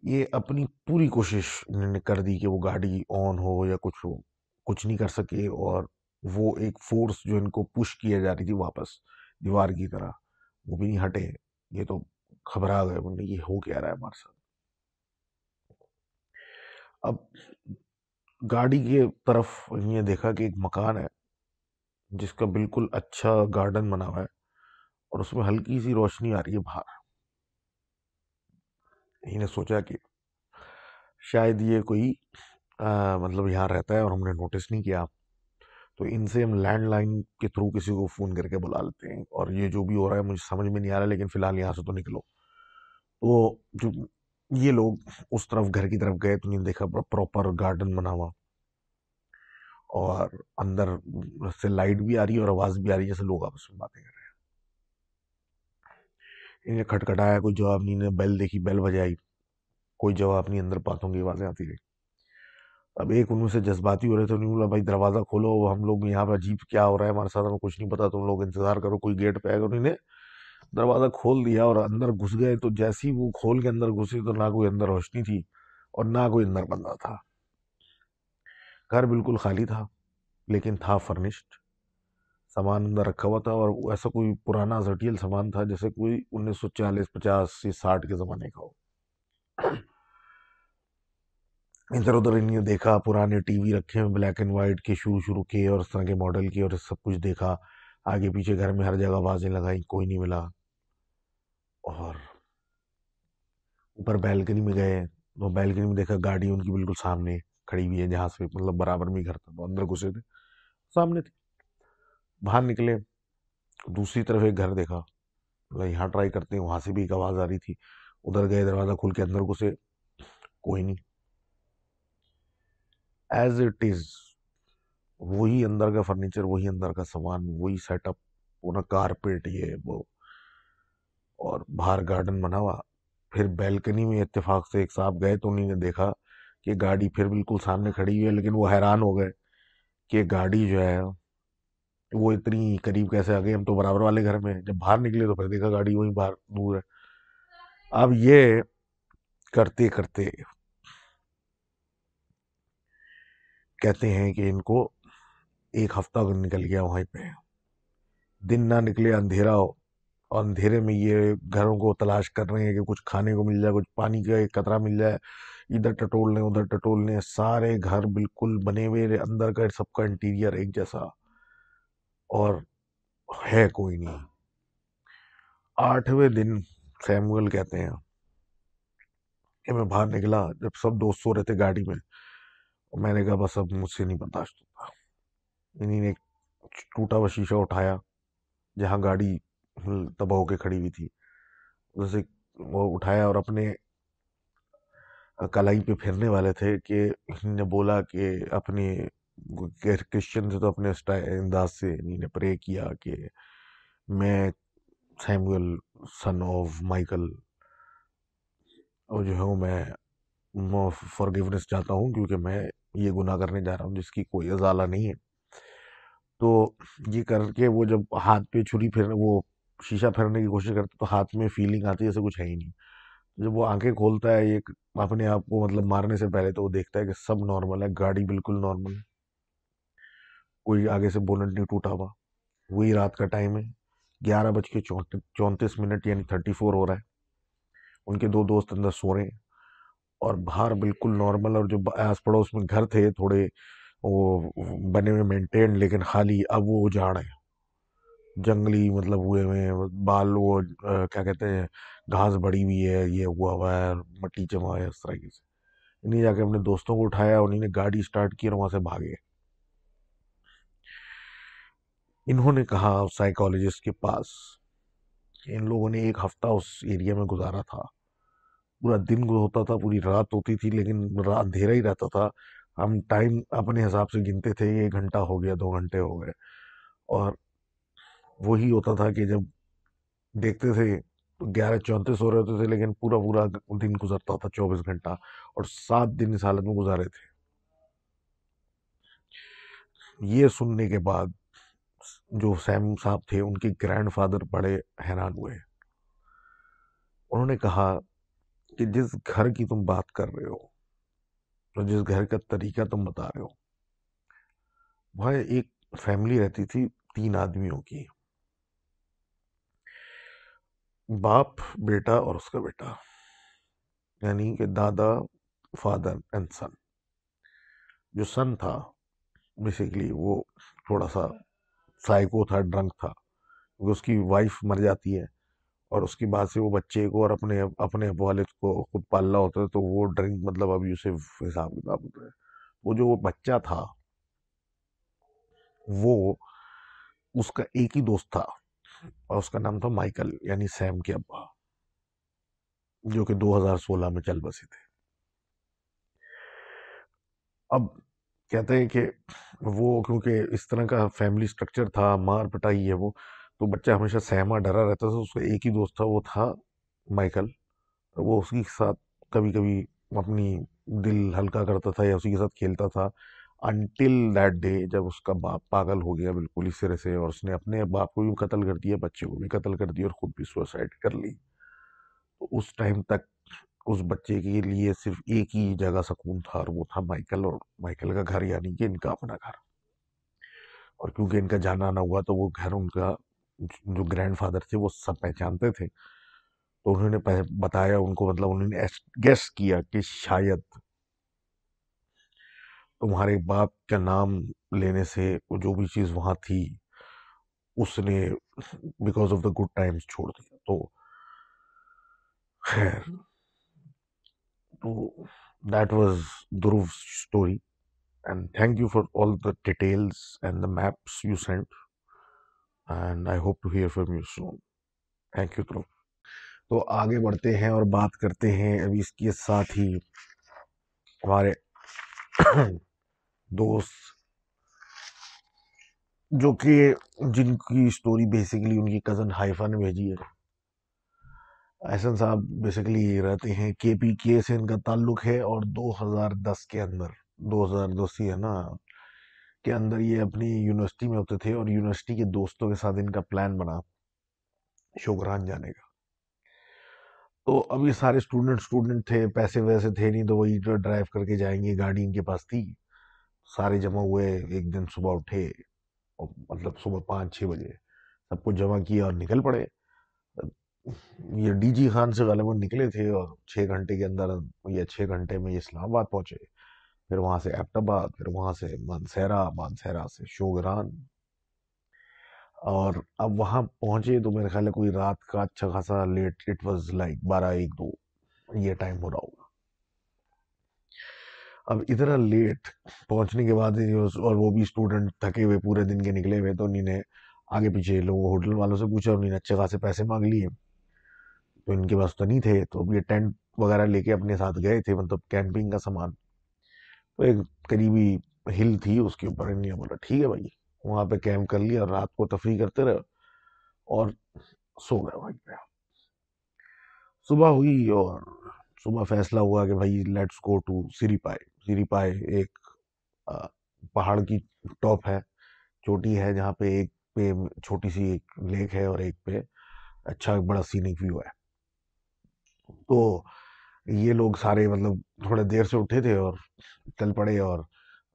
ये अपनी पूरी कोशिश इन्होंने कर दी कि वो गाड़ी ऑन हो या कुछ हो, कुछ नहीं कर सके। और वो एक फोर्स जो इनको पुश किया जा रही थी वापस दीवार की तरह, वो भी नहीं हटे। ये तो घबरा गए, बोले ये हो क्या रहा है हमारे साथ। अब गाड़ी के तरफ ये देखा कि एक मकान है, जिसका बिल्कुल अच्छा गार्डन बना हुआ है, और उसमें हल्की सी रोशनी आ रही है बाहर। इन्हें सोचा कि शायद ये कोई मतलब यहाँ रहता है और हमने नोटिस नहीं किया, तो इनसे हम लैंडलाइन के थ्रू किसी को फ़ोन करके बुला लेते हैं, और ये जो भी हो रहा है मुझे समझ में नहीं आ रहा, लेकिन फ़िलहाल यहाँ से तो निकलो। तो जो ये लोग उस तरफ घर की तरफ गए तो नहीं देखा, प्रॉपर गार्डन बना हुआ, और अंदर से लाइट भी आ रही है और आवाज़ भी आ रही है जैसे लोग आपस में बातें कर रहे हैं। इन्हें खटखटाया, कोई जवाब नहीं, इन्हें बेल देखी, बेल बजाई, कोई जवाब नहीं, अंदर बातों की आवाज़ें आती रही। अब एक उनमें से जज्बाती हो रहे थे, उन्होंने बोला भाई दरवाज़ा खोलो, हम लोग यहाँ पे अजीब क्या हो रहा है हमारे साथ, हमें कुछ नहीं पता, तुम लोग इंतजार करो, कोई गेट पे आएगा। उन्होंने दरवाज़ा खोल दिया और अंदर घुस गए। तो जैसे ही वो खोल के अंदर घुसे तो ना कोई अंदर रोशनी थी और ना कोई अंदर बंदा था। घर बिल्कुल खाली था, लेकिन था फर्निश्ड, सामान अंदर रखा हुआ था, और ऐसा कोई पुराना जटिल सामान था जैसे कोई 1940 50 से 60 के ज़माने का हो। इधर उधर इन्हें देखा, पुराने टीवी रखे हुए ब्लैक एंड वाइट के, शुरू शुरू के और इस तरह के मॉडल के, और सब कुछ देखा। आगे पीछे घर में हर जगह आवाजें लगाई, कोई नहीं मिला। और ऊपर बैल्कनी में गए तो बैल्कनी में देखा गाड़ी उनकी बिल्कुल सामने खड़ी हुई है, जहां से मतलब बराबर में ही घर था, तो अंदर घुसे थे, सामने थे। बाहर निकले, दूसरी तरफ एक घर देखा, मतलब यहाँ ट्राई करते हैं, वहां से भी एक आवाज आ रही थी। उधर गए, दरवाजा खोल के अंदर घुसे, कोई नहीं, एज इट इज वही अंदर का फर्नीचर, वही अंदर का सामान, वही सेटअप, पूरा कारपेट ये वो, और बाहर गार्डन बना हुआ। फिर बैल्कनी में इत्तेफाक से एक साहब गए तो उन्होंने देखा कि गाड़ी फिर बिल्कुल सामने खड़ी हुई है, लेकिन वो हैरान हो गए कि गाड़ी जो है वो इतनी करीब कैसे आ गई, हम तो बराबर वाले घर में हैं। जब बाहर निकले तो फिर देखा गाड़ी वहीं बाहर दूर है। अब ये करते करते कहते हैं कि इनको एक हफ्ता निकल गया वहीं पे। दिन ना निकले, अंधेरा हो, और अंधेरे में ये घरों को तलाश कर रहे हैं कि कुछ खाने को मिल जाए, कुछ पानी का एक कतरा मिल जाए। इधर टटोल लें, उधर टटोल लें, सारे घर बिल्कुल बने हुए, अंदर का सबका इंटीरियर एक जैसा, और है कोई नहीं। 8वें दिन सैमुअल कहते हैं कि मैं बाहर निकला जब सब दोस्त सो रहे थे गाड़ी में, और मैंने कहा बस अब मुझसे नहीं बर्दाश्त होता। इन्हीं ने एक टूटा हुआ शीशा उठाया जहाँ गाड़ी तबाह होके खड़ी हुई थी, जैसे वो उठाया और अपने कलाई पे फिरने वाले थे कि इन्होंने बोला कि अपने क्रिश्चियन से तो अपने अंदाज से इन्होंने प्रे किया कि मैं सैमुअल सन ऑफ माइकल, और जो है मैं फॉरगिवनेस चाहता हूँ, क्योंकि मैं ये गुनाह करने जा रहा हूँ जिसकी कोई अजाला नहीं है। तो ये करके वो जब हाथ पे छुरी फिर वो शीशा फेरने की कोशिश करता, तो हाथ में फीलिंग आती है जैसे कुछ है ही नहीं। जब वो आंखें खोलता है ये अपने आप को मतलब मारने से पहले, तो वो देखता है कि सब नॉर्मल है, गाड़ी बिल्कुल नॉर्मल है, कोई आगे से बोनट नहीं टूटा हुआ। वही रात का टाइम है, 11:34 यानी 34 हो रहा है। उनके दो दोस्त अंदर सो रहे हैं और बाहर बिल्कुल नॉर्मल, और जो आस पड़ोस में घर थे थोड़े वो बने हुए मेंटेन, लेकिन खाली, अब वो उजाड़ है, जंगली मतलब हुए हुए हैं, बाल वो क्या कहते हैं, घास बढ़ी हुई है, ये हुआ हुआ है, मट्टी जमा है, इस तरीके से। इन्हीं जाके अपने दोस्तों को उठाया, उन्हीं ने गाड़ी स्टार्ट की और वहां से भागे। इन्होंने कहा साइकोलॉजिस्ट के पास कि इन लोगों ने एक हफ्ता उस एरिया में गुजारा था, पूरा दिन होता था, पूरी रात होती थी, लेकिन रात अंधेरा ही रहता था। हम टाइम अपने हिसाब से गिनते थे, 1 घंटा हो गया, 2 घंटे हो गए, और वही होता था कि जब देखते थे तो 11:34 हो रहे होते थे, लेकिन पूरा पूरा दिन गुजरता था, 24 घंटा, और 7 दिन इस हालत में गुजारे थे। ये सुनने के बाद जो सैम साहब थे उनके ग्रैंडफादर बड़े हैरान हुए। उन्होंने कहा कि जिस घर की तुम बात कर रहे हो और जिस घर का तरीका तुम बता रहे हो, वह एक फैमिली रहती थी, 3 आदमियों की, बाप, बेटा और उसका बेटा, यानी कि दादा, फादर एंड सन। जो सन था बेसिकली वो थोड़ा सा साइको था, ड्रंक था, क्योंकि उसकी वाइफ मर जाती है, और उसके बाद से वो बच्चे को और अपने अपने वालिद को खुद पालना होता है, तो वो ड्रिंक मतलब अब्यूसिव हिसाब किताब होता है। वो जो बच्चा था वो उसका एक ही दोस्त था और उसका नाम था माइकल, यानी सैम के अब्बा, जो कि 2016 में चल बसे थे। अब कहते हैं कि वो क्योंकि इस तरह का फैमिली स्ट्रक्चर था, मार पिटाई है वो, तो बच्चा हमेशा सहमा डरा रहता था। उसका एक ही दोस्त था, वो था माइकल। वो उसी के साथ कभी कभी अपनी दिल हल्का करता था या उसी के साथ खेलता था, अनटिल दैट डे जब उसका बाप पागल हो गया बिल्कुल इस तरह से, और उसने अपने बाप को भी कत्ल कर दिया, बच्चे को भी कत्ल कर दिया और खुद भी सुसाइड कर ली। तो उस टाइम तक उस बच्चे के लिए सिर्फ एक ही जगह सुकून था, और वो था माइकल, और माइकल का घर, यानी कि इनका अपना घर। और क्योंकि इनका जाना आना हुआ तो वो घर उनका जो ग्रैंडफादर थे वो सब पहचानते थे। तो उन्होंने बताया उनको, मतलब उन्होंने गेस किया कि शायद तुम्हारे बाप का नाम लेने से वो जो भी चीज वहां थी उसने because of the good times छोड़ दिया। तो खैर, तो that was Dhruv story, and thank you for all the details and the maps you sent, and I hope to hear from you soon. Thank you, Dhruv. तो आगे बढ़ते हैं और बात करते हैं अभी इसके साथ ही हमारे दोस्त, जो कि जिनकी स्टोरी बेसिकली उनकी कज़न हाइफा ने भेजी है। एहसन साहब बेसिकली रहते हैं केपीके से, इनका ताल्लुक है, और 2010 के अंदर, 2010 ही है ना, के अंदर ये अपनी यूनिवर्सिटी में होते थे, और यूनिवर्सिटी के दोस्तों के साथ इनका प्लान बना शोगरान जाने का। तो अब ये सारे स्टूडेंट स्टूडेंट थे, पैसे वैसे थे नहीं, तो वही जो ड्राइव करके जाएंगे, गाड़ी इनके पास थी। सारे जमा हुए, एक दिन सुबह उठे, और मतलब सुबह 5-6 बजे सब कुछ जमा किया और निकल पड़े। ये डीजी खान से गालिबन निकले थे, और 6 घंटे के अंदर या 6 घंटे में ये इस्लामाबाद पहुंचे। फिर वहां से एबटाबाद, फिर वहां से मानसेरा, मानसेरा से शोगरान। और अब वहां पहुंचे तो मेरे ख्याल है कोई रात का अच्छा खासा लेट, इट वाज लाइक 12-1-2 ये टाइम हो रहा होगा। अब इतना लेट पहुंचने के बाद और वो भी स्टूडेंट थके हुए पूरे दिन के निकले हुए, तो उन्होंने आगे पीछे लोगों होटल वालों से पूछा, उन्होंने अच्छे खासे पैसे मांग लिए। तो इनके पास तो नहीं थे, तो अब ये टेंट वगैरह लेके अपने साथ गए थे, मतलब कैंपिंग का सामान। तो एक करीबी हिल थी, उसके ऊपर इन्होंने बोला ठीक है भाई, वहां पे कैंप कर लिया, रात को तफरी करते रहे और सो गए वहीं पे। सुबह हुई और सुबह फैसला हुआ कि भाई लेट्स गो टू सिरीपाई। सिरीपाई एक अ, पहाड़ की टॉप है, चोटी है, जहाँ पे एक पे छोटी सी एक लेक है और एक पे अच्छा एक बड़ा सीनिक व्यू है। तो ये लोग सारे मतलब थोड़े देर से उठे थे और चल पड़े। और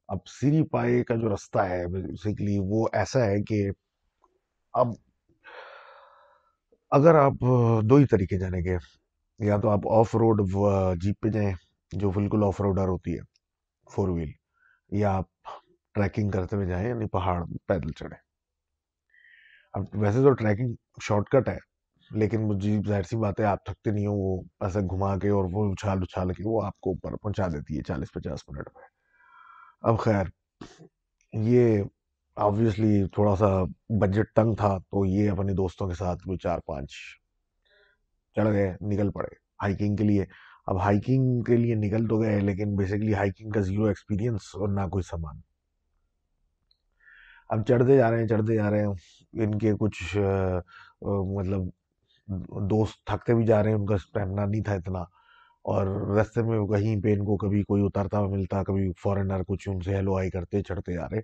अब सीरी पाए का जो रास्ता है बेसिकली वो ऐसा है कि अब अगर आप दो ही तरीके जाने के, या तो आप ऑफ रोड जीप पे जाएं जो बिल्कुल ऑफ रोडर होती है, 4 व्हील, या आप ट्रैकिंग करते हुए जाएं, यानी पहाड़ पैदल चढ़े। अब वैसे तो ट्रैकिंग शॉर्टकट है, लेकिन वो जी जाहिर सी बात है, आप थकते नहीं हो, वो ऐसे घुमा के और वो उछाल उछाल के वो आपको ऊपर पहुंचा देती है 40-50 मिनट में। अब खैर, ये ऑब्वियसली थोड़ा सा बजट तंग था, तो ये अपने दोस्तों के साथ वो 4-5 चढ़ गए, निकल पड़े हाइकिंग के लिए। अब हाइकिंग के लिए निकल तो गए, लेकिन बेसिकली हाइकिंग का जीरो एक्सपीरियंस और ना कोई सामान। अब चढ़ते जा रहे हैं, चढ़ते जा रहे हैं, इनके कुछ मतलब दोस्त थकते भी जा रहे हैं, उनका स्टेमिना नहीं था इतना। और रास्ते में कहीं पे इनको कभी कोई उतरता हुआ मिलता, कभी फॉरेनर कुछ, उनसे हेलो हाई करते चढ़ते जा रहे।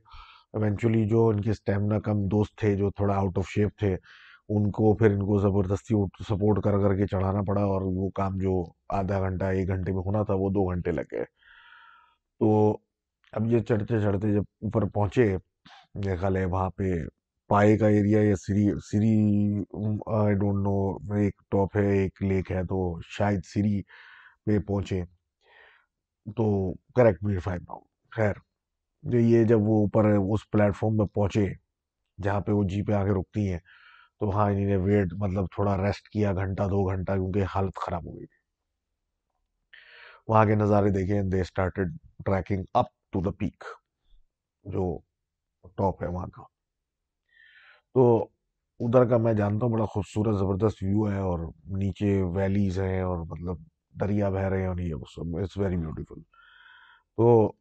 इवेंचुअली जो इनके स्टेमिना कम दोस्त थे, जो थोड़ा आउट ऑफ शेप थे, उनको फिर इनको ज़बरदस्ती सपोर्ट कर करके चढ़ाना पड़ा, और वो काम जो आधा घंटा 1 घंटे में होना था वो 2 घंटे लग गए। तो अब ये चढ़ते चढ़ते जब ऊपर पहुंचे, मेरे ख्याल है वहाँ पे पाए का एरिया या सिरी सिरी, आई डोंट नो, एक टॉप है एक लेक है, तो शायद सिरी पे पहुंचे। तो correct me if I now. खैर, जो ये जब वो ऊपर उस प्लेटफॉर्म पे पहुंचे जहाँ पे वो जीपें आके रुकती हैं, तो वहाँ इन्होंने वेट, मतलब थोड़ा रेस्ट किया, घंटा 2 घंटा, क्योंकि हालत खराब हो गई थी। वहाँ के नज़ारे देखे, they started trekking up to the peak, जो टॉप है वहाँ का। तो उधर का मैं जानता हूँ, बड़ा खूबसूरत ज़बरदस्त व्यू है, और नीचे वैलीज हैं, और मतलब दरिया बह रहे हैं, और ये सब इट्स वेरी ब्यूटीफुल। तो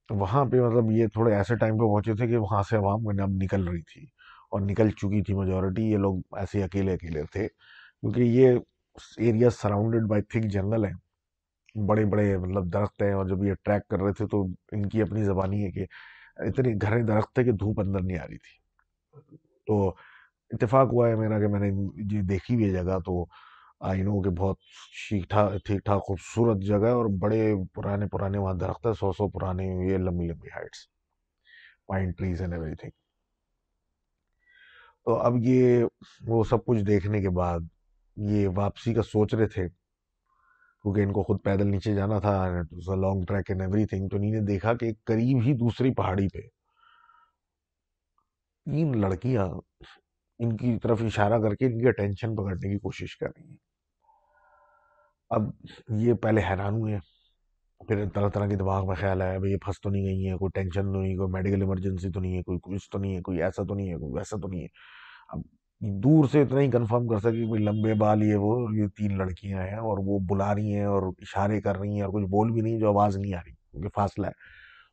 वहाँ पे मतलब ये थोड़े ऐसे टाइम पे पहुंचे थे कि वहाँ से आवाम अब निकल रही थी, और निकल चुकी थी मेजोरिटी। ये लोग ऐसे अकेले अकेले थे, क्योंकि ये एरिया सराउंडेड बाय थिक जंगल है, बड़े बड़े मतलब दरख्त हैं। और जब ये ट्रैक कर रहे थे तो इनकी अपनी जबानी है कि इतने घने दरख्त थे कि धूप अंदर नहीं आ रही थी। तो इत्तेफाक हुआ है मेरा कि मैंने ये देखी हुई है जगह, तो आई नो कि बहुत ठीक ठाक खूबसूरत जगह है, और बड़े पुराने पुराने वहाँ दरख्त है, 100 100 पुराने, ये लंबी लंबी Heights, pine trees and everything. तो अब ये वो सब कुछ देखने के बाद ये वापसी का सोच रहे थे, क्योंकि इनको खुद पैदल नीचे जाना था, लॉन्ग ट्रैक एंड एवरीथिंग। तो इन्होंने देखा कि करीब ही दूसरी पहाड़ी पे 3 लड़कियां इनकी तरफ इशारा करके इनकी अटेंशन पकड़ने की कोशिश कर रही हैं। अब ये पहले हैरान हुए, फिर तरह तरह के दिमाग में ख्याल आया, भाई ये फंस तो नहीं गई है, कोई टेंशन तो नहीं, कोई मेडिकल इमरजेंसी तो नहीं है, कोई कुछ तो नहीं है, कोई ऐसा तो नहीं है, कोई वैसा तो नहीं है। अब दूर से इतना ही कंफर्म कर सके कि भाई लंबे बाल ये वो, और ये 3 लड़कियां हैं, और वो बुला रही हैं और इशारे कर रही हैं, और कुछ बोल भी नहीं, जो आवाज नहीं आ रही क्योंकि फासला है।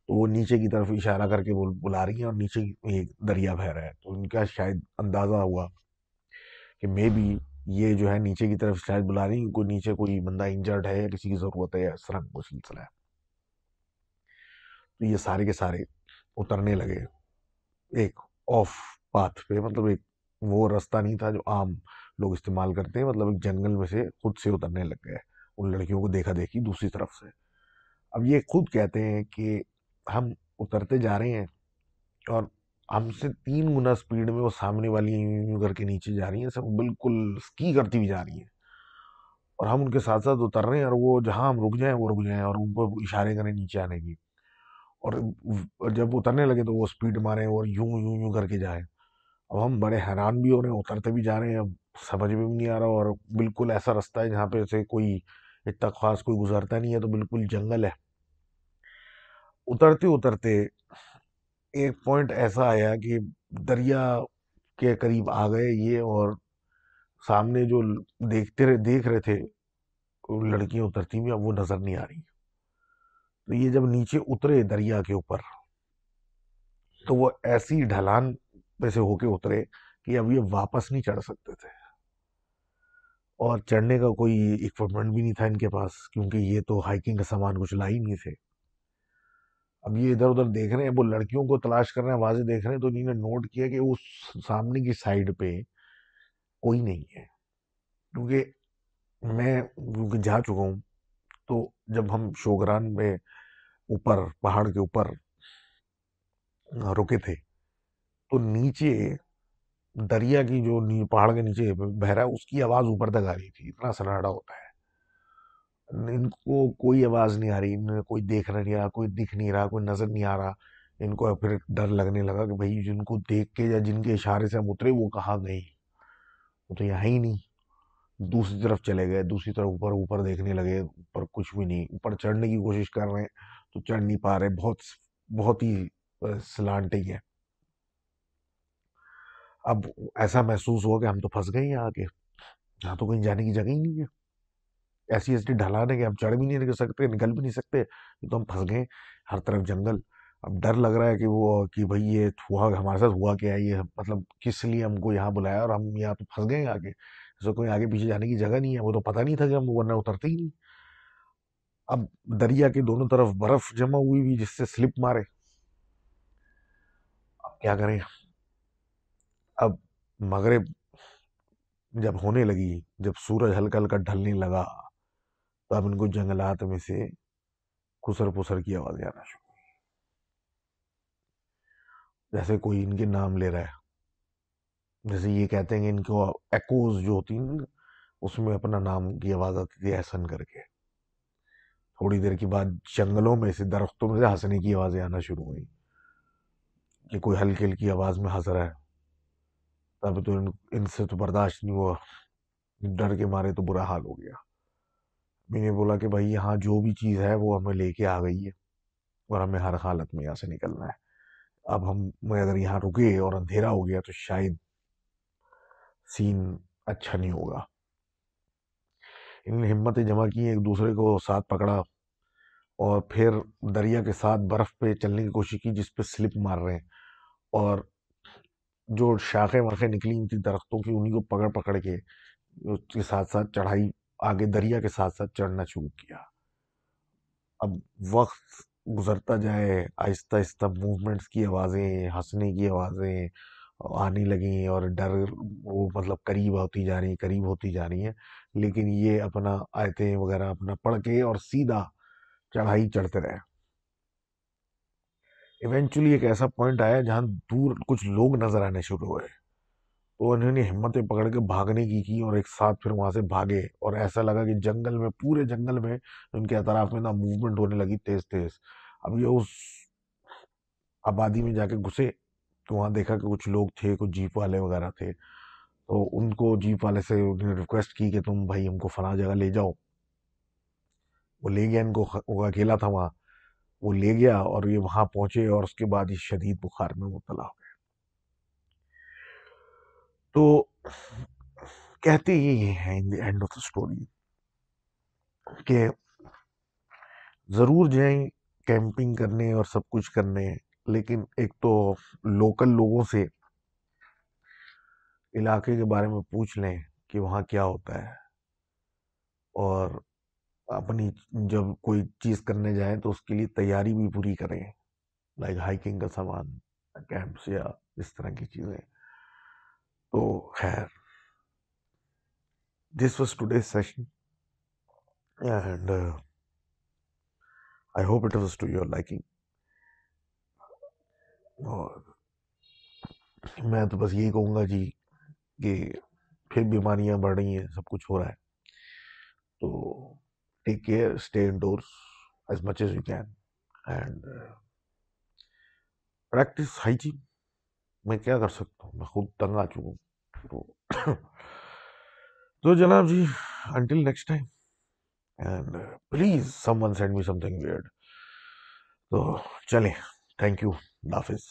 तो वो नीचे की तरफ इशारा करके बुला रही हैं, और नीचे एक दरिया बह रहा है। तो उनका शायद अंदाजा हुआ कि मे बी ये जो है नीचे की तरफ शायद बुला रही है, कोई नीचे कोई बंदा इंजर्ड है, या किसी की जरूरत है, या इस तरह का कुछ सिलसिला है। तो ये सारे के सारे उतरने लगे एक ऑफ पाथ पे, मतलब एक वो रास्ता नहीं था जो आम लोग इस्तेमाल करते हैं, मतलब एक जंगल में से खुद से उतरने लग गए, उन लड़कियों को देखा देखी दूसरी तरफ से। अब ये खुद कहते हैं कि हम उतरते जा रहे हैं, और हमसे 3 गुना स्पीड में वो सामने वाली यूं यूं करके नीचे जा रही है, सब बिल्कुल स्की करती हुई जा रही है, और हम उनके साथ साथ उतर रहे हैं, और वो जहां हम रुक जाएं वो रुक जाएं, और उनको इशारे करें नीचे आने की। और जब उतरने लगे तो वो स्पीड मारे और यूं यूं यूं करके जाए। अब हम बड़े हैरान भी हो रहे हैं, उतरते भी जा रहे हैं, अब समझ में भी नहीं आ रहा, और बिल्कुल ऐसा रास्ता है जहाँ पे से कोई इतना खास कोई गुजरता नहीं है, तो बिल्कुल जंगल है। उतरते उतरते एक पॉइंट ऐसा आया कि दरिया के करीब आ गए ये, और सामने जो देख रहे थे वो लड़कियां उतरती हुई, अब वो नजर नहीं आ रही। तो ये जब नीचे उतरे दरिया के ऊपर, तो वो ऐसी ढलान पे से होके उतरे कि अब ये वापस नहीं चढ़ सकते थे, और चढ़ने का कोई इक्विपमेंट भी नहीं था इनके पास, क्योंकि ये तो हाइकिंग का सामान कुछ ला ही नहीं थे। अब ये इधर उधर देख रहे हैं, वो लड़कियों को तलाश कर रहे हैं, आवाजें देख रहे हैं, तो इन्होंने नोट किया कि उस सामने की साइड पे कोई नहीं है। क्योंकि क्योंकि जा चुका हूँ, तो जब हम शोगरान में ऊपर पहाड़ के ऊपर रुके थे, तो नीचे दरिया की जो पहाड़ के नीचे बह रहा है उसकी आवाज ऊपर तक आ रही थी, इतना सन्नाटा होता है। इनको कोई आवाज नहीं आ रही, इन्हें कोई देख नहीं रहा, कोई दिख नहीं रहा, कोई नजर नहीं आ रहा। इनको फिर डर लगने लगा कि भाई जिनको देख के या जिनके इशारे से हम उतरे वो कहाँ गए, वो तो यहाँ ही नहीं। दूसरी तरफ चले गए, दूसरी तरफ ऊपर ऊपर देखने लगे, ऊपर कुछ भी नहीं। ऊपर चढ़ने की कोशिश कर रहे हैं तो चढ़ नहीं पा रहे, बहुत बहुत ही स्लांटिंग है। अब ऐसा महसूस हुआ कि हम तो फंस गए हैं यहाँ आके, यहाँ तो कहीं जाने की जगह ही नहीं है। ऐसी ऐसी ढलान है कि हम चढ़ भी नहीं सकते, निकल भी नहीं सकते, ये तो हम फंस गए। हर तरफ जंगल। अब डर लग रहा है कि वो कि भाई ये हुआ हमारे साथ, हुआ क्या है ये, मतलब किस लिए हमको यहाँ बुलाया, और हम यहाँ तो फंस गए हैं आगे, जैसे कोई आगे पीछे जाने की जगह नहीं है। वो तो पता नहीं था कि हम वरना उतरते ही नहीं। अब दरिया के दोनों तरफ बर्फ जमा हुई हुई जिससे स्लिप मारे। अब क्या करें। अब मगरिब जब होने लगी, जब सूरज हल्का हल्का ढलने लगा, तो अब इनको जंगलात में से खुसर पुसर की आवाजें आना शुरू, जैसे कोई इनके नाम ले रहा है। जैसे ये कहते हैं कि इनको एकोज जो होती है ना, उसमें अपना नाम की आवाज आती थी, एहसन करके। थोड़ी देर के बाद जंगलों में से, दरख्तों में से हंसने की आवाजें आना शुरू हुई, कि कोई हल्की हल्की आवाज में हंस रहा है। तब तो इनसे तो बर्दाश्त नहीं हुआ, डर के मारे तो बुरा हाल हो गया। मैंने बोला कि भाई यहाँ जो भी चीज है वो हमें लेके आ गई है, और हमें हर हालत में यहाँ से निकलना है। अब हम अगर यहाँ रुके और अंधेरा हो गया तो शायद सीन अच्छा नहीं होगा। इन्होंने हिम्मतें जमा की, एक दूसरे को साथ पकड़ा और फिर दरिया के साथ बर्फ पे चलने की कोशिश की जिस पे स्लिप मार रहे हैं, और जो शाखें वाखें निकली हुई थी दरख्तों की उन्हीं को पकड़ पकड़ के उसके साथ साथ चढ़ाई आगे दरिया के साथ साथ चढ़ना शुरू किया। अब वक्त गुजरता जाए, आहिस्ता आहिस्ता मूवमेंट्स की आवाज़ें, हंसने की आवाज़ें आने लगी और डर वो मतलब करीब होती जा रही, करीब होती जा रही है। लेकिन ये अपना आयतें वगैरह अपना पढ़ के और सीधा चढ़ाई चढ़ते रहे। इवेंचुअली एक ऐसा पॉइंट आया जहां दूर कुछ लोग नजर आने शुरू हुए, तो उन्होंने हिम्मतें पकड़ के भागने की और एक साथ फिर वहां से भागे, और ऐसा लगा कि जंगल में, पूरे जंगल में उनके अतराफ में ना मूवमेंट होने लगी तेज तेज। अब ये उस आबादी में जाके घुसे तो वहां देखा कि कुछ लोग थे, कुछ जीप वाले वगैरह थे, तो उनको जीप वाले से उन्होंने रिक्वेस्ट की कि तुम भाई हमको फला जगह ले जाओ। वो ले गया इनको, वो अकेला था वहां, वो ले गया और ये वहां पहुंचे और उसके बाद ये शदीद बुखार में मुब्तला हो गए। तो कहते ये हैं in the end of the story कि जरूर जाएं कैंपिंग करने और सब कुछ करने, लेकिन एक तो लोकल लोगों से इलाके के बारे में पूछ लें कि वहाँ क्या होता है, और अपनी जब कोई चीज करने जाए तो उसके लिए तैयारी भी पूरी करें, लाइक हाइकिंग का सामान, कैंप्स या इस तरह की चीजें। तो खैर, this was today's session and I hope it was to your liking. और मैं तो बस यही कहूंगा जी कि फिर बीमारियां बढ़ रही हैं, सब कुछ हो रहा है, तो take care, stay indoors as much as you can and practise hygiene. मैं क्या कर सकता हूँ, मैं खुद तंग आ चुका हूँ। तो तो जनाब जी, until next time, and please someone send me something weird. तो चलें, थैंक यू, हाफिज।